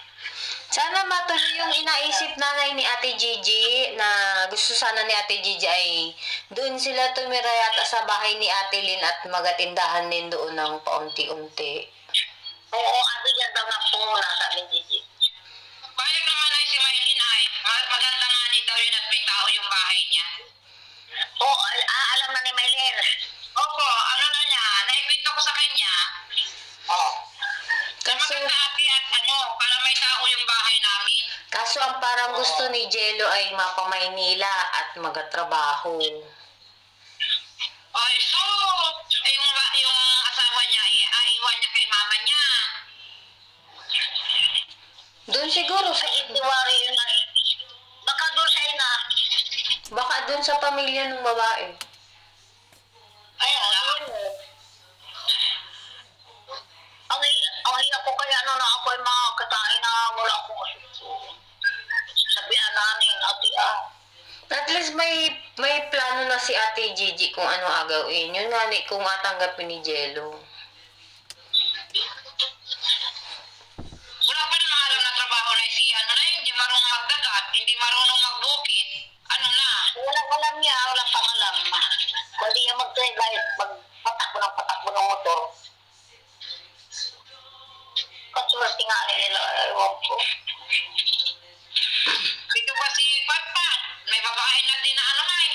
Sana matuloy yung inaisip nanay ni Ate Gigi na gusto sana ni Ate Gigi ay doon sila tumira yata sa bahay ni Ate Lynn at magatindahan din doon ng paunti-unti. Oo, abi yan daw ng puna, sabi ni Gigi. Payag naman ay si Maylin ay. Maganda nga ni daw yun at may tao yung bahay niya. Oo, alam na ni Mayler. Opo, ano na niya. Naikwento ko sa kanya. Oo. Kaso, Maganda ate at para may tao yung bahay namin. kaso ang parang gusto ni Jello ay mapamaynila at magatrabaho. Ay, so, yung asawa niya, aiwan niya kay mama niya. siguro sa February yun na eh. Baka doon sa ina. baka dun sa pamilya ng babae. Ay, ang hiya ko kaya na ako ay mga katain na wala akong sabihan namin, ati At least may plano na si Ate Gigi kung ano agawin. Yun nga ni kung matanggapin ni Jello. Wala pa naman alam na trabaho na si ano na hindi marunong magdagat, hindi marunong magbukit. Ano na? Walang alam niya, wala pang alam. Kundi yung mag-try kahit patakbo ng motor. Kasurti nga nila, ewan ko. Ito ba si Patpat? May babae na din na ano na eh.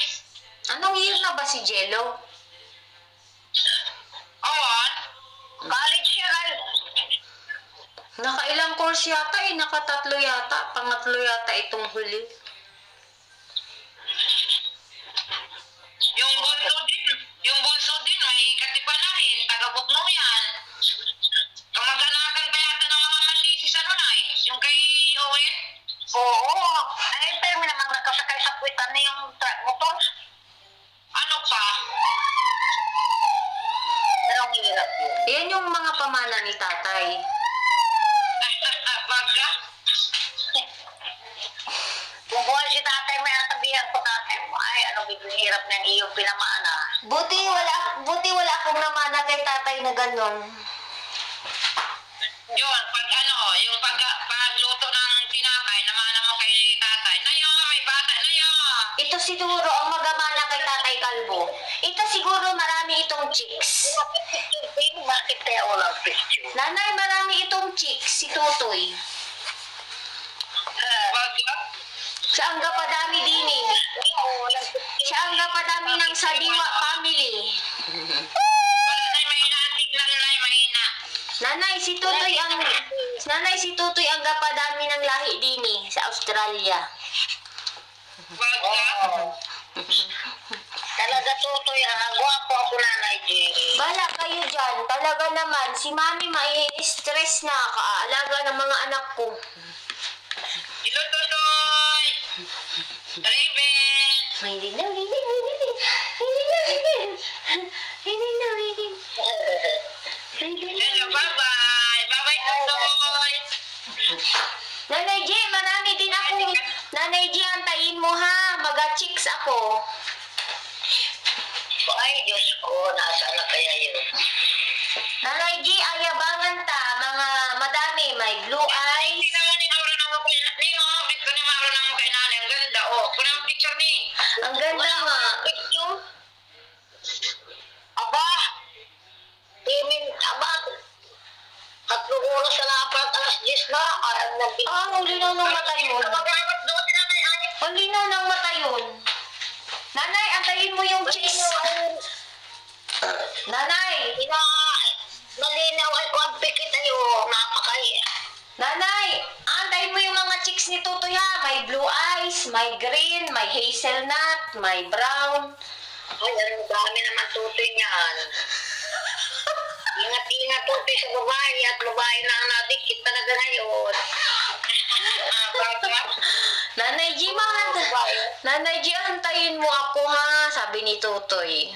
Anong year na ba si Jello? Awan? College siya na. Nakailang course yata eh. Nakatatlo yata. Pangatlo yata itong huli. Yung bunso din, may katipan na rin. Taga-Bugno yan. Kamag-anakan kaya ng mga manlisis ano na eh. Yung kay Owen. Oo. Ay, pero may namang nakasakay sa puwitan na yung truck motor. Ano pa? Anong hirap yun? Yan yung mga pamana ni tatay. Baga? Kung buhay si tatay, may natabihan ko tatay mo. Ay, ano hirap ng iyong pinamana. Buti wala akong namana kay tatay na ganon. Yun, pag ano, yung pagluto ng tinapay, namana mo kay tatay. Nayo, may bata, nayo. Ito siguro ang magamana kay tatay Kalbo. Ito siguro marami itong chicks. Bakit kaya walang picture? Nanay, marami itong chicks, si Tutoy. Baga? Siya ang gapadami din eh. Siya ang gapadami ng Sadiwa family. Wala na, mahina ang signal na, mahina. Nanay, si Tutoy ang gapadami ng lahi din eh, sa Australia. Baga? Talaga tutoy ha. Guwapo ako nanay G. Bala kayo dyan, talaga naman, si mami mai-stress na, kaalaga ng mga anak ko. Hello, Totoy! Raven! Hindi na. Hello, bye-bye! Bye-bye, Totoy! Nanay G, marami din ako. Nanay G, antayin mo ha, maga-chicks ako. Ay, Diyos ko. Nasaan na kaya yun? Nanay G, ayabangan ta, mga madami, may blue eyes. Hindi naman ni Mauro na mo kay nanay. Bit ko ni Mauro na mo kay nanay. Ang ganda, oh. Kuna ang picture ni. Ang ganda nga. Picture? Aba! Aba! 3 oras sa lapat, alas 10 na. Ah, ang linaw ng mata yun. Kamag-amat doon, nanay ay. Ang linaw ng mata yun. Nanay, antayin mo yung chicks. Nanay, Malinaw ay kung ang pikit ay napakaya. nanay, antayin mo yung mga chicks ni Tutoy ha. May blue eyes, may green, may hazelnut, may brown. Ay, ang dami naman tutoy niyan. Ingat-ingat tutoy sa babae at babae na ang nadikit talaga ngayon. Nanay G, Nanay G, antayin mo ako ha, sabi ni Tutoy.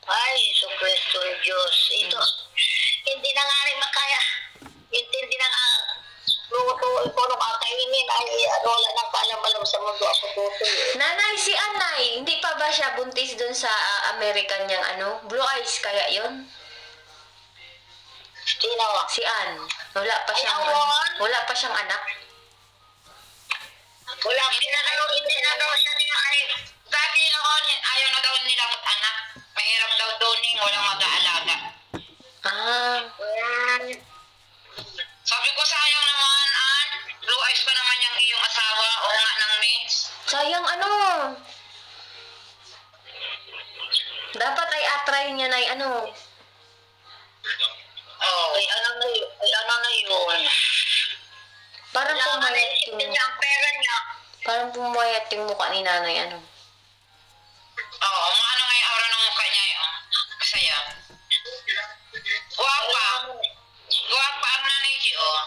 Ay, so Kristo Diyos. Ito, hindi na nga rin makaya. Hindi na nga luto ko nung kakainin. Ay, wala nang paalam-alam sa mundo ako tutoy. Nanay, si Anay, hindi pa ba siya buntis dun sa American niyang blue eyes kaya yon? Sino? Si Ann. Wala pa siyang, Ay, Ann? wala pa siyang anak. Wala, hindi na daw siya niya ay. Dati noon, ayaw na daw nila anak. Mahirap daw doon walang mag-aalaga. Ah, Sabi ko, sayang naman, Ann. Blue eyes pa naman yung iyong asawa o nga ng mens. sayang dapat ay atry niya na Oh, ay ano na yun? parang Kailangan na pumayat isipin yung, niya ang pera niya. parang pumayat yung mukha ni nanay, Oo, ano nga yung aura ng mukha niya yun. Masaya. Guwapa. Guwapa ang nanay G, oh.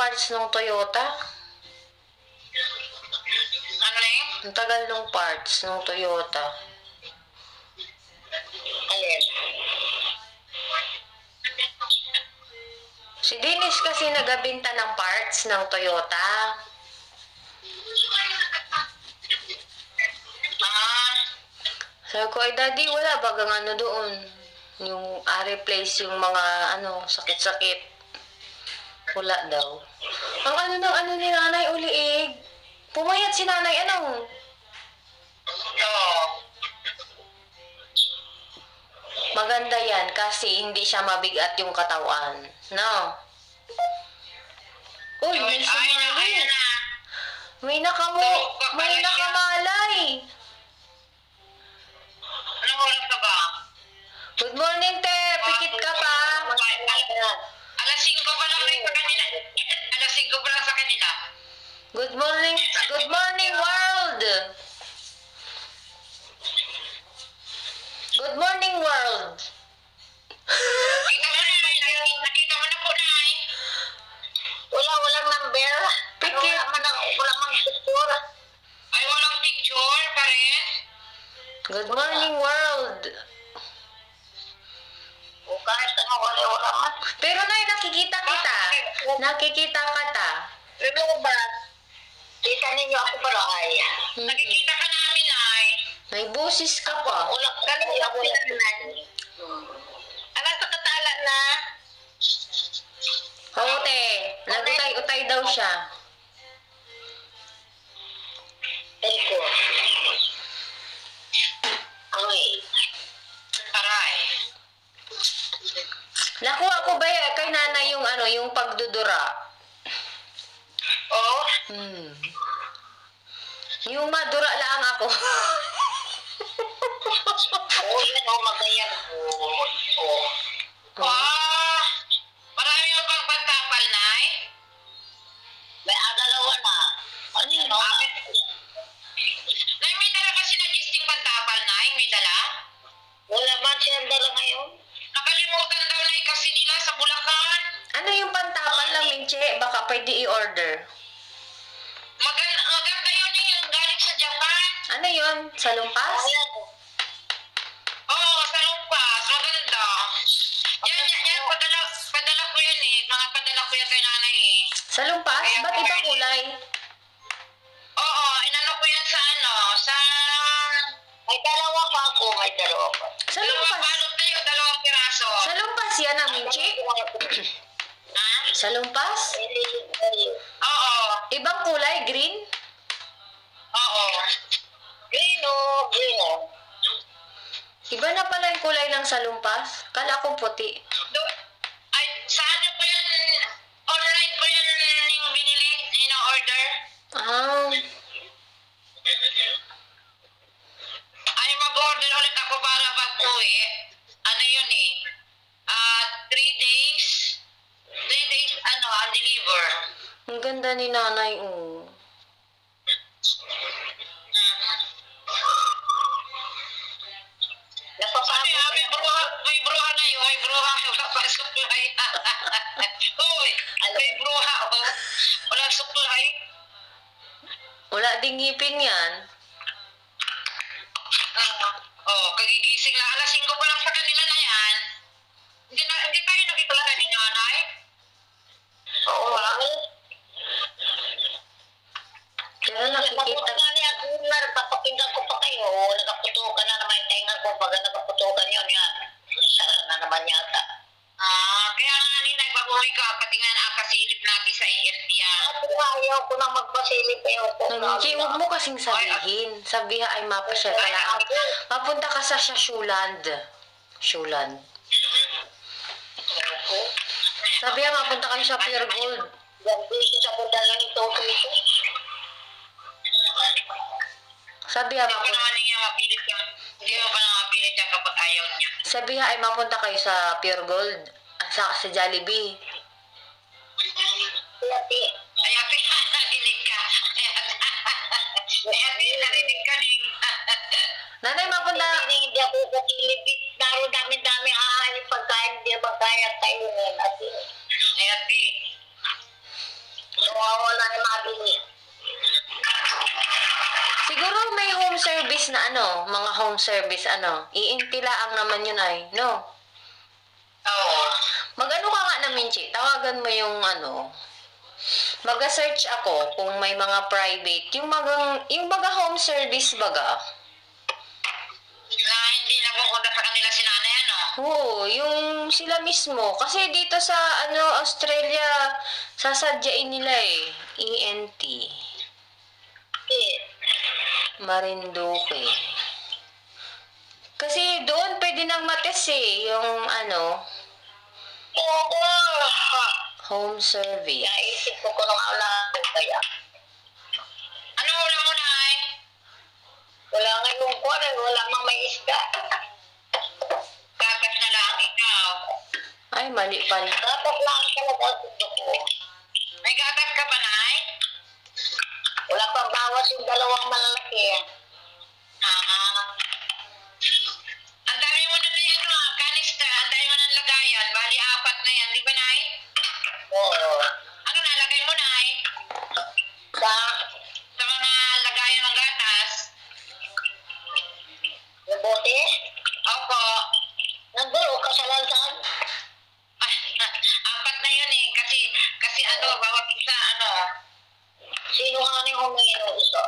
parts ng Toyota. Ano na yun? Ang tagal ng parts ng Toyota. Alin? Si Dennis kasi nagabinta ng parts ng Toyota. Ah, Sabi ko, ay daddy, wala bagang ano doon. Yung replace yung mga sakit-sakit. Wala daw. Ang ano ni nanay uliig. Pumayat si nanay oo. Maganda yan kasi hindi siya mabigat yung katawan. No? Uy, may Ayun sumali. na. May nakamalay. Anong oras ka ba? Good morning, te. Pikit ka pa. Alas 5 pa lang sa kanila. Alas 5 pa lang sa kanila. Good morning. Good morning, world. Good morning, world. Nakita mo na po na eh. Walang number. Pikit. Wala mang picture. Ay, walang picture pa rin. Good morning, world. O kahit ano, wala man. Pero nay, nakikita kita. Nakikita ka ta. Ano ba? Kita ninyo ako pala ay. Nakikita ka namin ay. May busis ka pa. Ulak ka ninyo ako naman. Ano sa katala na? Oo, te. Nagutay-utay daw siya. Eko. Ay. Aray. Nakuha ko ba kay nanay yung pagdudura? Oh. Yung madura lang ako. Oh, yan o, magayan ko. Oh. Ah, marami mo pang pantapal, Nay? May dalawa na. Ano yun? Oh? Nay, may dala ba si Nagisting pantapal, Nay? May dala? Wala man siyang dala ngayon. Nakalimutan daw, Nay, kasi nila sa Bulacan. Ano yung pantapal lang, Minche? Baka pwede i-order. Maganda yun yung galing sa Japan. Ano yun? Sa lumpas? Ayan. Oo, sa Lumpas. Maganda. Yan. Padala ko yan eh. Mga padala ko yan kay nanay eh. Sa lumpas? Ba't iba kulay? Oo, inano ko yan sa... May dalawa pa ako. May dalawa pa. Sa Dalawang lumpas? balot na yun, 2 piraso. Sa lumpas yan ang Minche? Ha? Sa lumpas? Oo. Ibang kulay? Green? Oo. Green o. Green o. Iba na pala yung kulay ng sa lumpas? Kala ko puti. Ay, sa ano ko yan? Online ko yan yung binili, ino-order. Ah, Ay, mag-order ulit ako para pag-uwi. Ano yun eh? 3 days. 3 days, deliver. ang ganda ni nanay, Sabi may bruha na yun. May bruha. Walang supply. Uy, may bruha. Oh. Walang supply. Wala ding ngipin yan. Kagigising lang. Alas 5 pa lang sa kanila na yan. Hindi tayo nakikita ni nanay. Oo nga. Pero nakikita. Nga niya, kung napapakinggan ko pa kayo, nagaputukan na naman yung tenga ko. Pag nagaputukan yun, yan. Sara na naman yata. Kaya nga nina, pag-uwi ka, pati nga nakasilip natin sa ALP yan. Ayaw ko nang magpasilip ayaw ko. Nancy, huwag mo kasing sabihin. Sabihin ay mapasyal ka lang. Mapunta ka sa Shuland. Shuland. Sabihin, mapunta kayo sa Pure Gold. Gabi sa pundalan ito. Sabihin, Hindi pa naman niya mapilit yan. Hindi mo pa naman mapilit yan kapag ayaw niya. sabihin ay mapunta kayo sa Pure Gold. Sa Jollibee. Lati. Ay, ate, narinig ka. Ay, ate, narinig ka ning. Nanay, mapunta. Hindi ako kasilip. Daro dami-dami hahanip pagkain. Hindi magkaya tayo ngayon. Ay, ate. service na ano, mga home service ano, iintilaang naman yun ay, no? Oo. Mag-ano ka nga namin, Chi, tawagan mo yung ano, mag-search ako kung may mga private, yung mga home service baga. Na hindi napupunta sa kanila si nanay, ano? Oo, yung sila mismo. Kasi dito sa ano Australia, sasadyain nila eh. ENT. Marinduque. Kasi doon pwede nang mates eh, yung ano, Oo. home service. Naisip ko kung ulan kaya. Ano ulam mo, nay? Wala nga yung kuwan, wala mang may isda. Gatas na lang ikaw. Ay, mali pala. Dapat lang siya nag-asundo ko. May gatas ka ba, nay? Wala pang bawas yung dalawang malalaki. Ah. Ang dami mo na ano, kanister. Ang dami mo ng lagayan. Bali, 4 na yan. Di ba, nay? Oo. Ano nalagay mo, nay? Sa Sa mga lagayan ng gatas? bote, Opo. nandun ka sa lansan. Ay, 4 na yun eh. Kasi ano, bawat isa, ano. Sino nga ni humingi ng isa?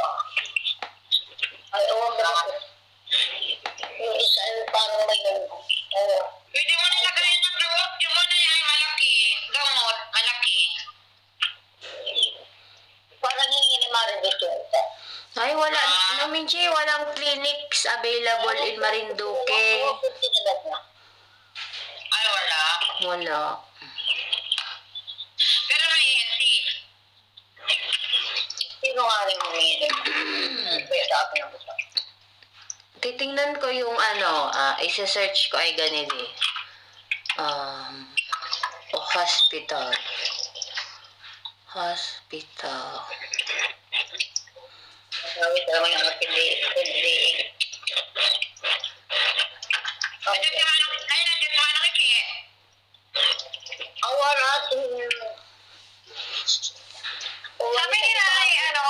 Ay, ewan ba ako? Yung isa yung parang may oo. Pwede mo na lagayan ng gamot. Yung muna ay malaki. Gamot, malaki. Parang hingi ni Maribit yung isa. Ay, wala namin, Chi, walang clinics available in Marinduque. Ay, wala. Wala. Pero may ENT. Sino nga ni humingi? Kaya sa akin ang gusto. Titingnan ko yung ano, isa-search ko ay ganito eh. Hospital. Hospital. Gawin naman yung hindi. Nandiyan si Manang, ay, nandiyan si Manang Iki. Awa natin. Sabi ni nanay, ano,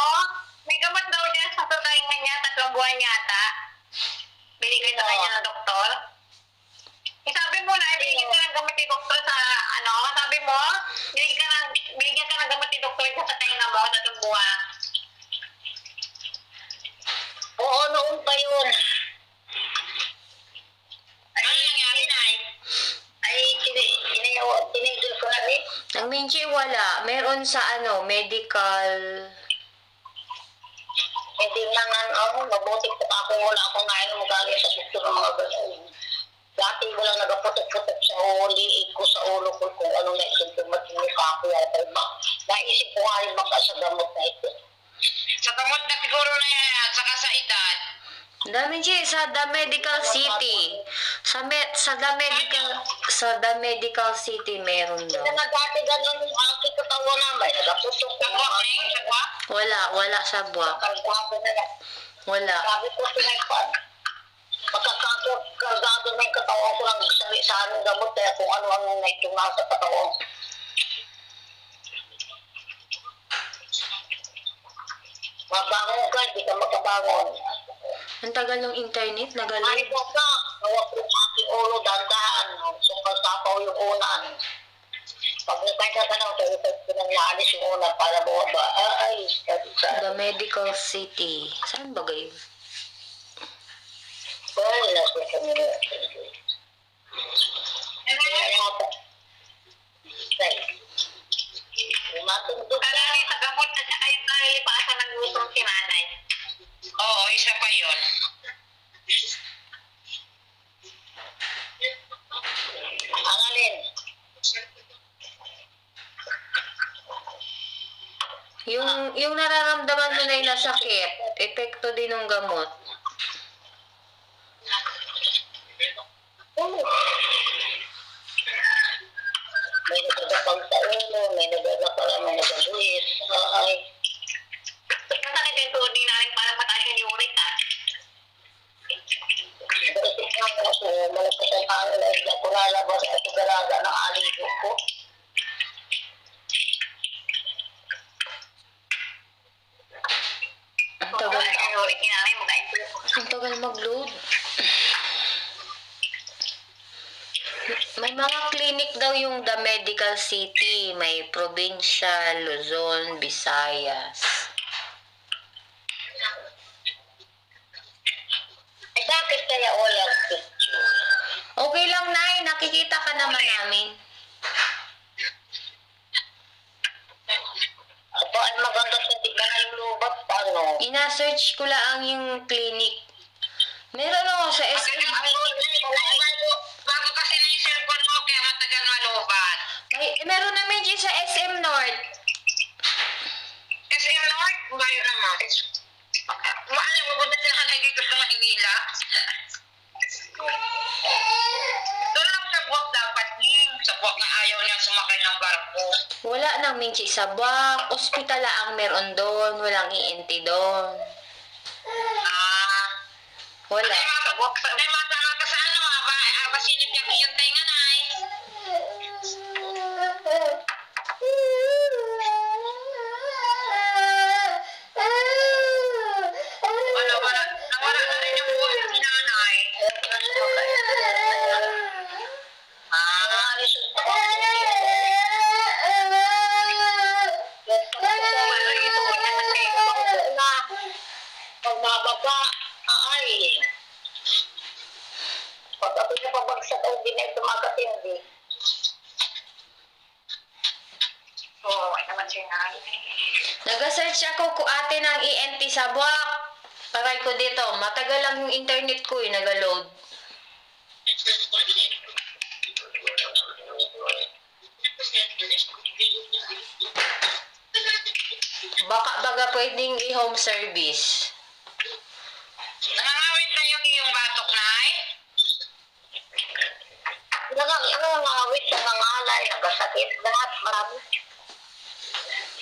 may gamot daw dyan sa tutahingan niya, 3 buwan yata. Binigay sa kanya ng doktor. Sabi mo na, binigyan ka ng gamot ni doktor sa, ano, sabi mo, binigyan ka ng gamot ni doktor sa tainga mo, 3 buwan. Oo, noon pa yun. Ano nangyari, nay? Ay, tinigil ko na rin. Ang Minchi, wala. Meron sa ano, medical. Hindi na nga, mabuti pa ako wala akong ngayon magaling sa doktor ng mga ganun. Dati wala nagaputok-putok sa liig ko sa ulo ko kung ano na isimptomat yung mukha ko yata. Naisip ko nga rin baka sa gamot na ito. Sa gamot na siguro na yan, at saka sa edad. Dami, Chi, sa The Medical City. Sa The Medical City meron daw. Kaya na dati ganun yung aking katawan naman. Nagaputok ko. Sagwa, Neng, sagwa. Wala sa buwak. Kargado na yan. Wala. Sabi ko pinagpan. Magkakagado na yung katawan ko ng sari-sari ng gamot kaya kung ano ang naitong nasa katawan. Mabangon ka, hindi ka makabangon. Ang tagal ng internet, Ay, nagaling. baka, hawak ko ang aking ulo, dandahan. So, pasapaw yung unan. Pag nakita ka ng tayo, pinanglaalis yung unan para bumaba. Ay, The Medical City. Saan ba gayon? ay, nasa kami na. Kaya yata. Ay, matundog ka. Kalari sa gamot at saka yung nalipasa ng gustong si nanay. Oo, isa pa yun. Ang alin. Yung nararamdaman mo na yung nasakit, epekto din ng gamot. May nagagapang sa ulo, may nagagapang, may nagabuhit. Ay, Masakit yung tuhod ni nanay para mataas yung uric, ah. basic nga ako, malakas ang pangil ay hindi ako lalabas at galaga ng aligo ko. Ang tagal. Yung uric ni nanay, mag-improve. May mga clinic daw yung The Medical City, may Provincial, Luzon, Visayas. Eh, bakit kaya walang picture? Okay lang, Nay. Nakikita ka naman namin. Aba, ay maganda hindi ka nalulubat. Paano? Ina-search ko lang yung clinic. Meron ako sa SM. Bago kasi na yung cellphone mo, kaya matagal malubat. Meron namin dyan sa SM North. SM North, bayo naman. Maalam mo ba sila nagiging gusto Maynila? Doon lang sa buwak dapat ning. Sa buwak na ayaw niya sumakay ng barko. Wala nang Minchi sa Buwak. Ospital ang meron doon. Walang ENT doon. Ah. Wala. May masama ka sa ano, basilip niya yung tenga na eh. Nawala na rin yung buhay ni nanay. Pagbababa, ay. Pag ako niya pabagsak, ay di na ito makatindi. Oo, ay naman siya nanay. Nag-search ako ko ate ng ENT sa Buwak. Paray ko dito. Matagal lang yung internet ko nag-load. Baka baga pwedeng i-home service. Nangangawit na yung iyong batok na eh. Nangangawit sa nangalay, nagasakit lahat, marami.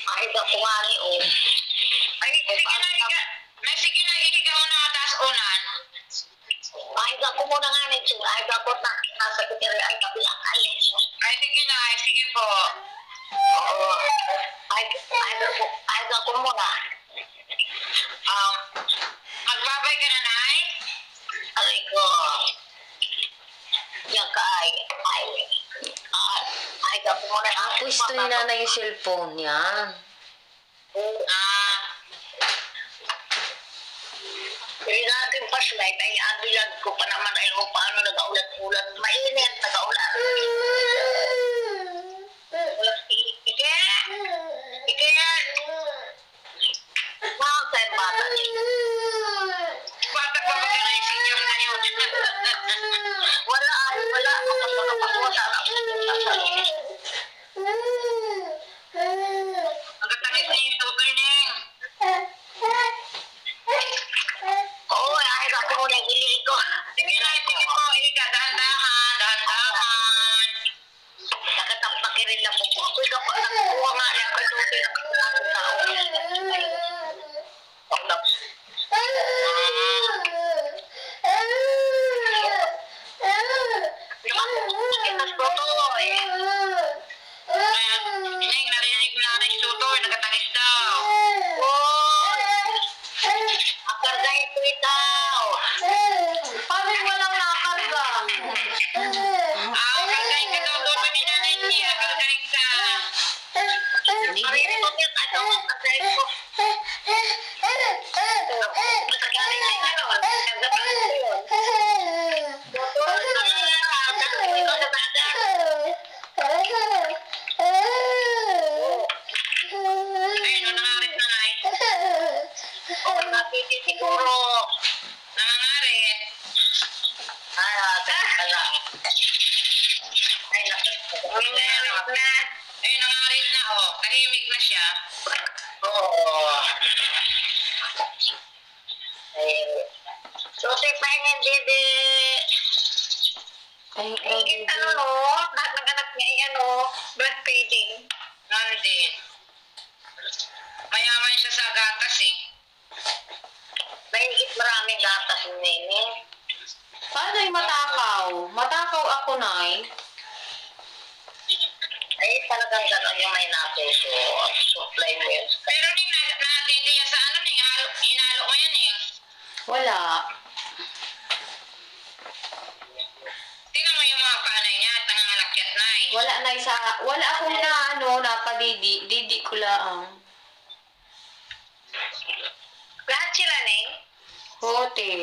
Kahit ako nga ni O. Ay, sige na, higa. May sige na, ihiga mo na taas unan. Kahit ako muna nga ni Ching, kahit ako na nasa kutiri ay kabilang alis. Ay, sige na, ay, sige po. Oo. Kahit ako muna. Magbabay ka na, Nay? Aray ko. Yan ka ay. Kahit ako muna. Tapos ito ni nanay yung cellphone niya. Hindi natin paslight ay abilag ko pa naman ay kung paano nag-aulat-ulat. Mainit, nag-aulat. Ike! Ike! Mga kayo bata niya. Bata pa ba ka na yung senior na yun? Wala. Wala. Ang katangis niya yung tutoy ning. Oo, kahit ako muna yung hili ko. Sige na, sige po, ihiga, dahan-dahan, dahan-dahan. Nakatampakirin lang mo po. Ako'y kapag nagkuha nga niya. Ako'y tuloy na kasalanan sa ako. Kaya, Ning, narinig na na yung tutoy, nagkatangis daw. Akargahin ko ikaw. Paano walang nakarga? Kargahin ka daw, tutoy ni nanay niya, kargahin ka. Hindi Marinig ko niya. Ano ang akargahin ko? Masagaling na yun. Nagdapahan ko yun. Ikaw na bata. Ayun, nangarit na, Nay. Oo, napiti siguro. Nangangarit. Teka lang. Ay, nangarit na. Ayun, nangarit na, oh. Tahimik na siya. Oo. Susi pa yung dede. Ay, Higit ano, lahat ng anak niya ay ano, breastfeeding. Hindi. Mayaman siya sa gatas eh. Mahigit maraming gatas ni Nene. paano yung matakaw? Matakaw ako, Nay. Ay, talagang gano'n yung may natuso. Supply mo yun. Pero ning nadidiya sa ano ning, hinalo mo yan eh. Wala. Tingnan mo yung mga panay niya at nangangalak napadidi. Didi ko lang. Lahat sila, Neng. Hote.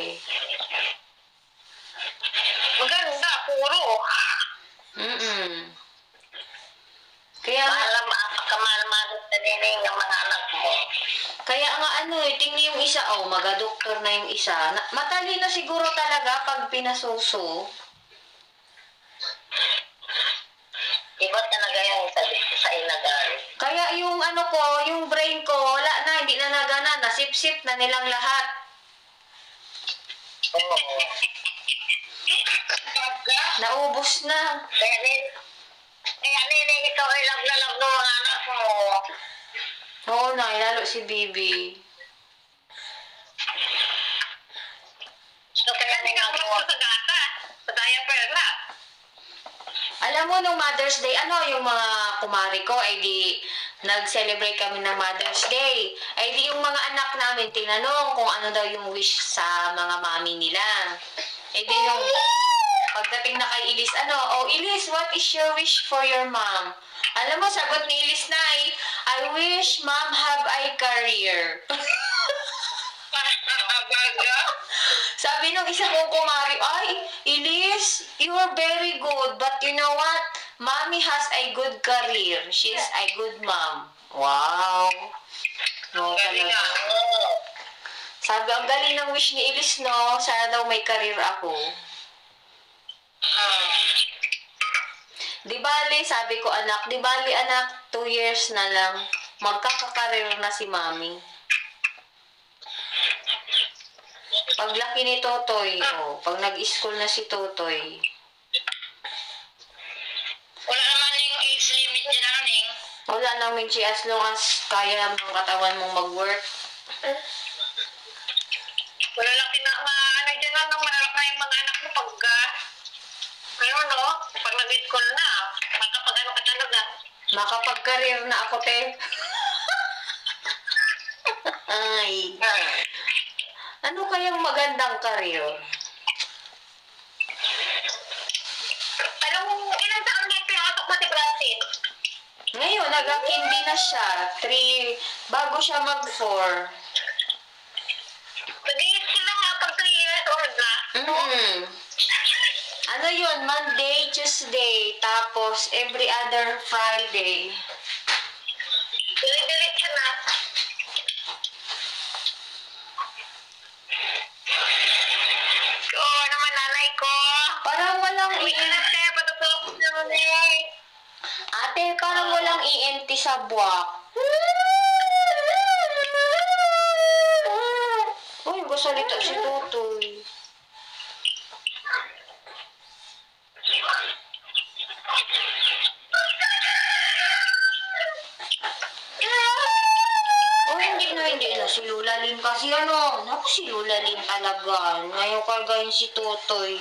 Maganda, puro. Mm. Kaya nga, Kamahal-mahal sa Neng ng mga anak mo. kaya nga tingnan yung isa, maga-doktor na yung isa. Matalino siguro talaga pag pinasuso. Iba talaga yung sa inagal. Kaya yung yung brain ko, wala na, hindi na nagana, nasip-sip na nilang lahat. Oo. Naubos na. Kaya Neng, ikaw ay love na love ng mga anak mo. Oo na, lalo si Bibi. So, kaya ginagawa sa gata. Sa diaper na. Alam mo, nung Mother's Day, yung mga kumari ko, ay di, nag-celebrate kami ng Mother's Day. Ay di, yung mga anak namin, tinanong kung ano daw yung wish sa mga mami nila. Ay di, yung pagdating na kay Elise, Elise, what is your wish for your mom? Alam mo, sagot ni Elise na I wish mom have a career. Sabi nung isa kong kumari, ay, Elise, you are very good, but you know what? Mommy has a good career. She's a good mom. Wow. No, talaga. Sabi, ang galing ng wish ni Elise, no? Sana daw may career ako. Di bali, sabi ko anak, 2 years na lang. Magkakakareer na si Mami. Paglaki ni Totoy, pag nag-school na si Totoy. Wala naman yung age limit dyan, Ning. Wala nang Minchi, as long as kaya ng katawan mong mag-work. Wala lang dyan na nung manalak na yung mga anak mo pagka, pag nag-school na, makapag-ano ka talaga. Makapag-career na ako, te. Ay. Ano kayang magandang career? Ilang taon na pinasok mo si Brazil? Ngayon, nag-kindi na siya. 3, bago siya mag-4. Nag-i-school na nga pag 3 years old na. Yun? Monday, Tuesday, tapos every other Friday. Diretso na. Oo naman, nanay ko. Parang walang Uy, anak kaya patutulog ko naman Ate, parang walang ENT sa buwak. Uy, gusalita si Tutoy. Hindi na si Lula Lim kasi naku si Lula Lim talaga. Ngayon kagayin si Totoy.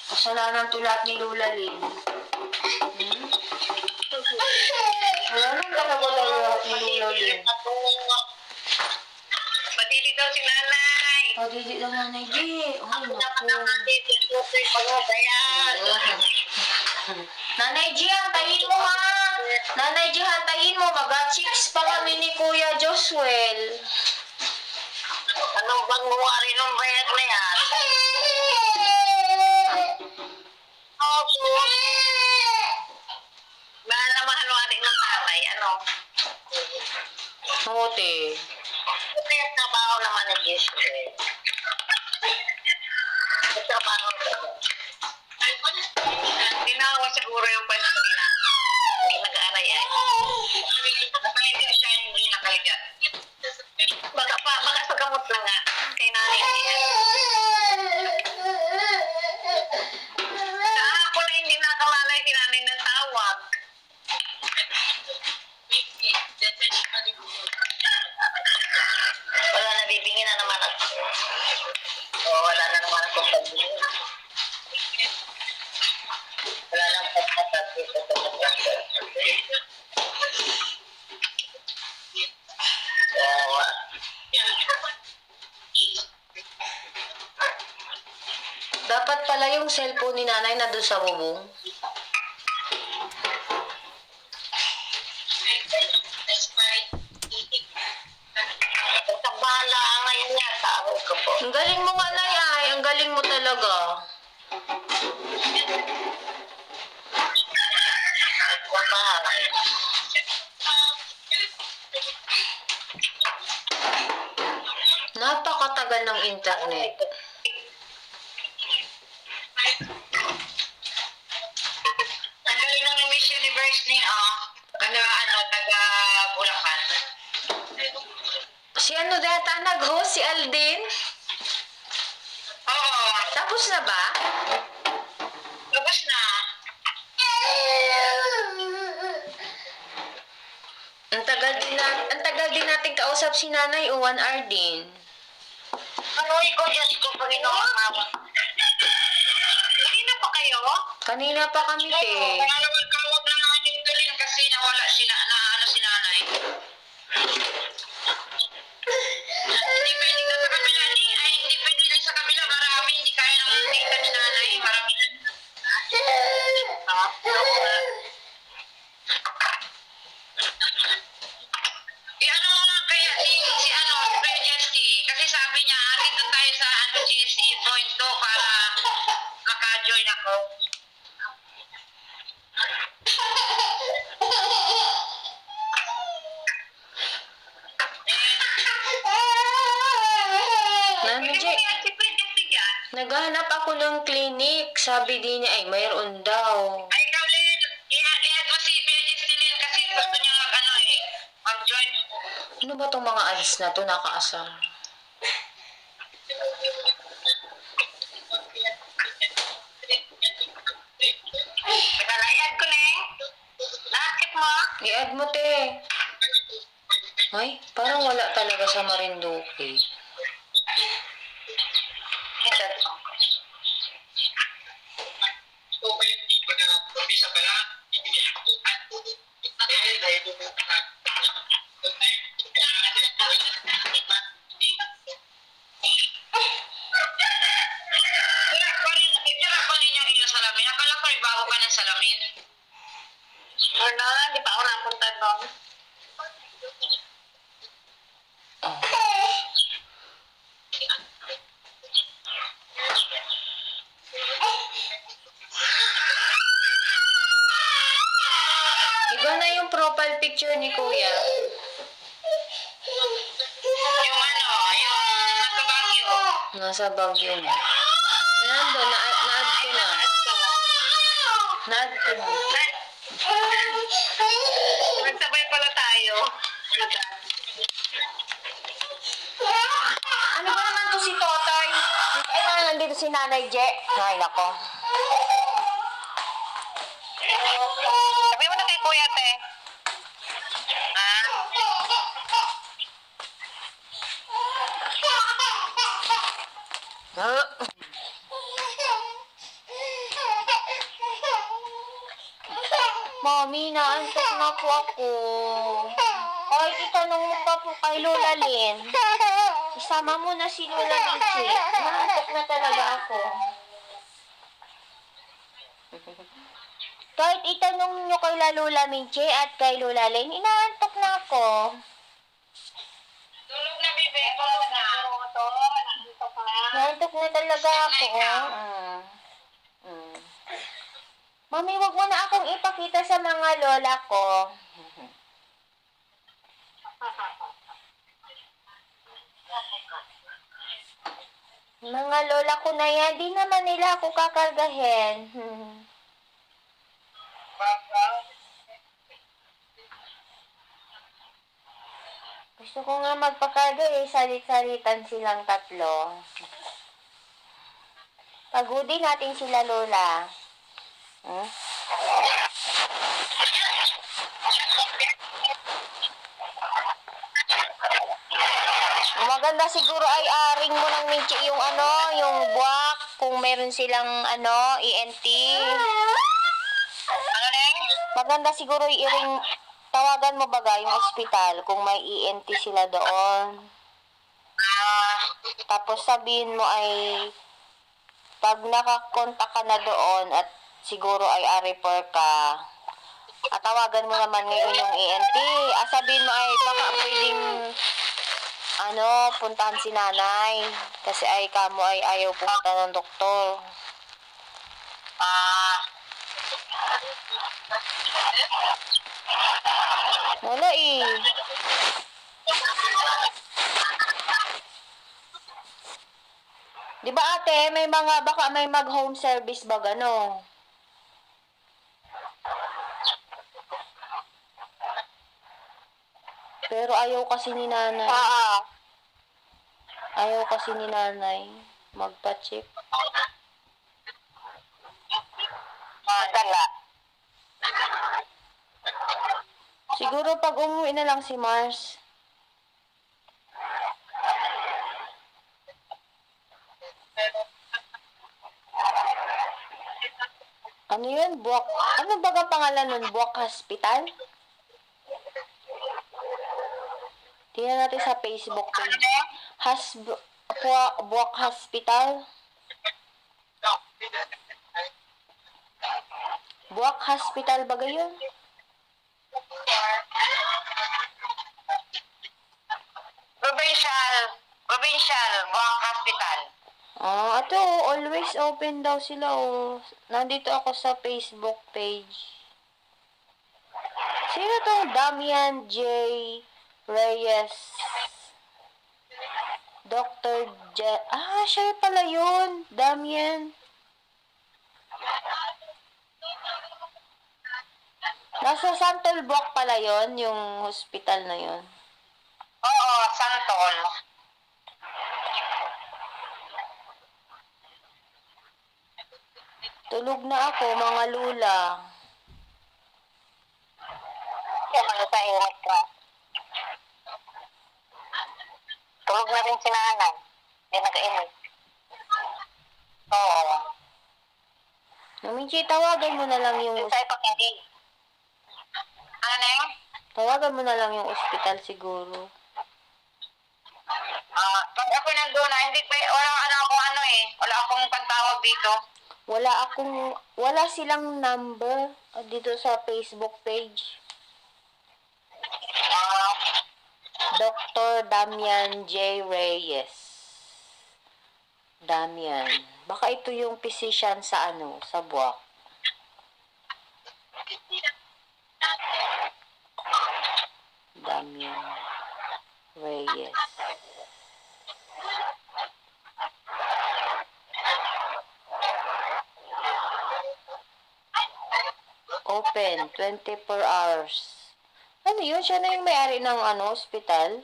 Kasalanan to lahat ni Lula Lim. Wala nang talaga lahat ni Lula Lim. Patiti daw si nanay. Padidi lang nanay G. Ay, naku. Nanay G, hantayin mo ha. Nanay G, hantayin mo. Mag-chicks pa kami ni Kuya Joswell. Anong January nung bayag na yan? Opo. Mahal na mahal ang ating ng tatay. Hote. Kaya trabaho naman ni Jesus. Trabaho ko. Tinawa siguro yung pwede ko nila. Hindi nag-aaray ay. Nakahiga siya, hindi nakahiga. Baka sa gamot na nga. Kay nanay niya. Kahapon na hindi nakamalay si nanay ng tawag. Wala na, bibingin na naman ako. Wala na naman akong pagbibingin. Wala lang pagkatag dito sa pagkatag. Dapat pala yung cellphone ni nanay na doon sa bubong. talaga. Napakatagal ng internet. Ang galing ng Miss Universe ni, taga Bulacan. Si ano data nag-host? Si Aldin? Oo, Tapos na ba? tapos na. Ang tagal din natin kausap si nanay, 1 hour din. Panoy ko, Diyos ko, Panginoon, mama. Kanina pa kayo? Kanina pa kami, te. Kawag na nga yung tulin kasi nawala si nanay. Hindi pwede na sa kabila hindi pwede na sa kabila, marami, hindi kaya nang data ni nanay, marami. Ano mo nga kaya si Kuya Justy, kasi sabi niya, dito tayo sa GST point to para maka-join ako. Nano, Hindi Je? mo yan si Kuya Justy yan. Naghahanap ako ng clinic. Sabi din niya, ay, mayroon daw. Ay, ikaw, Len. I-add mo si Kuya Justy, Len, kasi gusto niya mag-join. Ano ba tong mga ads na to? Nakaasar. Teka lang, i-add ko, Len. Nakakit mo? I-add mo, te. Ay, parang wala talaga sa Marinduque. Tira ko rin yung iyong salamin. Akala ko may bago ka ng salamin. Wala, di pa ako napunta doon. Iba na yung profile picture ni Kuya. Yung yung nasa Baguio. Nasa Baguio na. Nando, na-add ko na. Na-add ko na. Nagsabay pala tayo. Ano ba naman to si Totoy? Ay, nandito si Nanay Je. Ay, nako. Sabi mo na kay Kuya, te. Ha? Huh? Mami, naantok na po ako. Ay, itanong mo pa po kay Lola Lynn. Isama mo na si Lola Lindsay. Naantok na talaga ako. Kahit itanong nyo kay Lola Minche at kay Lola Lynn, inaantok na ako. Tulog na, bibe. Tulog na. Naantok na talaga ako. Mami, wag mo na akong ipakita sa mga lola ko. Mga lola ko na yan, di naman nila ako kakargahin. Gusto ko nga magpakarga salit-salitan silang tatlo. Pagudin natin sila lola. Maganda siguro ay aring mo ng Minchi yung yung buwak kung meron silang ENT. Ano, Neng? Maganda siguro iring tawagan mo baga yung ospital kung may ENT sila doon. Tapos sabihin mo ay pag nakakontak ka na doon at siguro ay a-refer ka, at tawagan mo naman ngayon yung ENT. Sabihin mo ay baka pwedeng puntahan si nanay. Kasi ay kamo ay ayaw pumunta ng doktor. Ah, Wala eh. Di ba ate, baka may mag-home service ba gano? Pero ayaw kasi ni nanay. Ayaw kasi ni nanay magpa-check. Dala. Siguro pag umuwi na lang si Mars. Ano yun? Ano baga pangalan nun? Buwak Hospital? Tingnan natin sa Facebook Ano page. na yun? Buwak Hospital? Buwak Hospital ba yun? Provincial, Buwak Hospital. Ito, always open daw sila, oh. Nandito ako sa Facebook page. Sino tong Damian J. Reyes? Dr. Siya pala yun. Damian. Nasa Santol Buwak pala yun, yung hospital na yun. Oo, Santol. Tulog na ako, mga lula. Kaya mga sa init ka. Tulog na rin si nanay. Hindi nag-init. Oo. Minchi, tawagan mo na lang yung... Yung sa'yo pag hindi. Ano, Neng? Tawagan mo na lang yung ospital siguro. Pag ako nandun hindi pa, wala akong pantawag dito. Wala silang number dito sa Facebook page. Dr. Damian J. Reyes. Damian. Baka ito yung physician sa sa Buwak. Damian Reyes. Open 24 hours. Ano yun? Siya na yung may-ari ng hospital?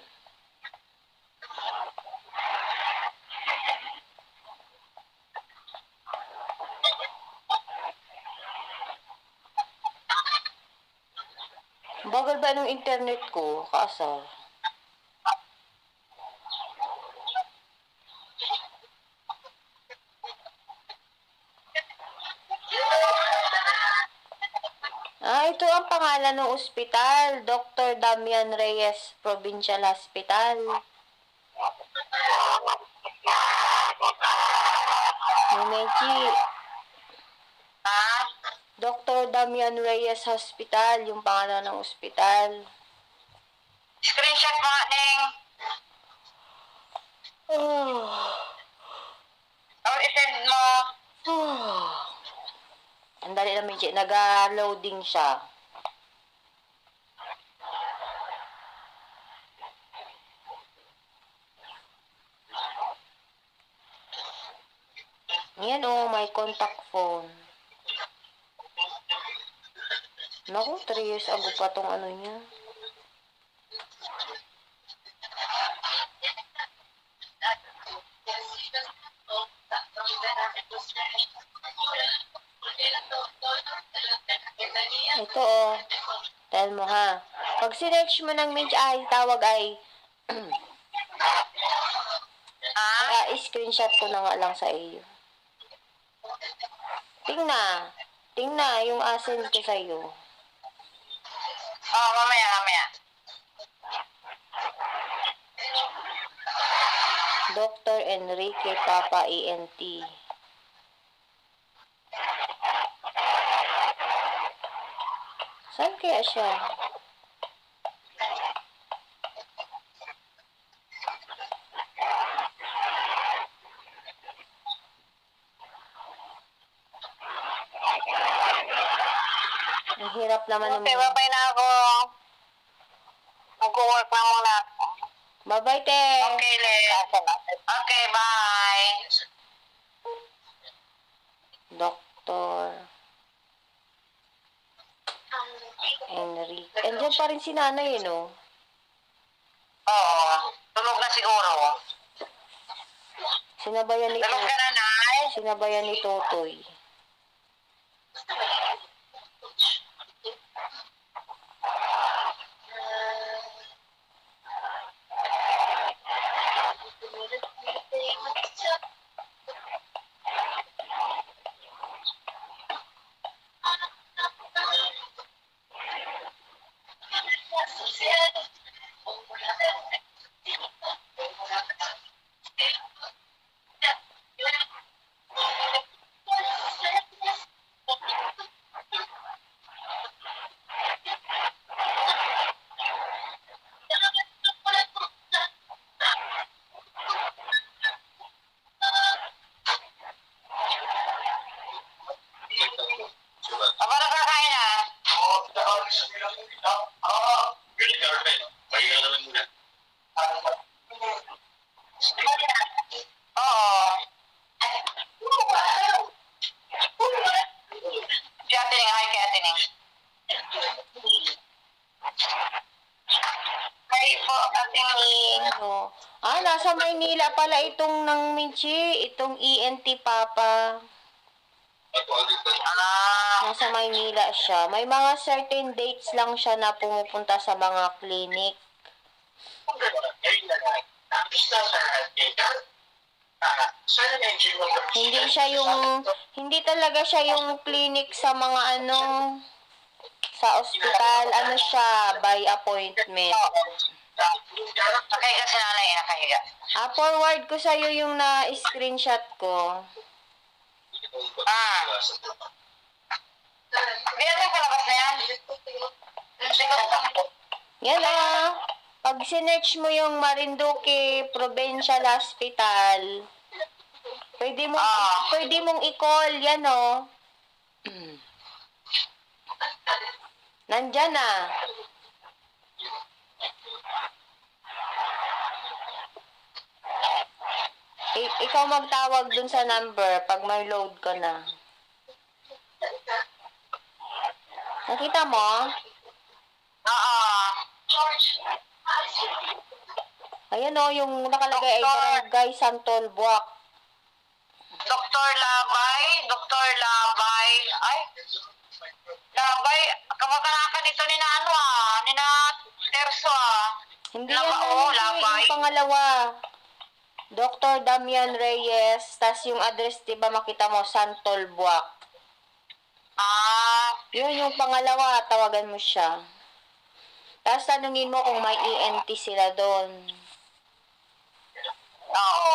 Bagal ba ng internet ko? Kaasar. Ito ang pangalan ng ospital. Dr. Damian Reyes Provincial Hospital. Memechi. Dr. Damian Reyes Hospital, yung pangalan ng ospital. Screenshot mo, Neng. Or isend mo. Ang dali na, Memechi. Nag-loading siya. Yan may contact phone. Naku, 3 years ago pa tong niya. Ito tell mo ha. Pag sinearch mo ng Minch tawag ay screenshot ko na nga lang sa iyo. Tingna yung send ko sa iyo. Mamaya. Dr. Enrique Papa ENT. Saan kaya siya? Hirap naman Okay, naman. babay na ako. Mag-work na muna ako. Bye-bye, te. Okay, Liz. Okay, bye. Doktor Enrique. Andiyan pa rin si nanay, no? Oo. Tulog na siguro. Sinabayan ni Tulog ka na, Nay? Sinabayan ni Totoy. Aba, nakakain na? Oo. Si Ate Ning, hi kay Ate Ning. Hi po, Ate Ning. Ano? Nasa Maynila pala itong ng Minchi, itong ENT Papa. Nasa Maynila siya. May mga certain dates lang siya na pumupunta sa mga clinic. Hindi talaga siya yung clinic sa mga sa ospital. Ano siya, by appointment. Nakahiga si nanay, nakahiga. Forward ko sa'yo yung na-screenshot ko. Di natin palabas na yan. Yan pag sinearch mo yung Marinduque Provincial Hospital, pwede mong i-call yan Nandyan na. Ikaw magtawag dun sa number pag may load ka na. Nakita mo? Oo. Ayan yung nakalagay ay Barangay Santol Buwak. Dr. Labay. Ay, Labay, kamag-anakan ito ni na Terso Hindi Labao, yan Labay. yung pangalawa. Dr. Damian Reyes, tas yung address, diba makita mo, Santol Buwak. Yun yung pangalawa, tawagan mo siya. Tapos tanungin mo kung may ENT sila doon. Oo.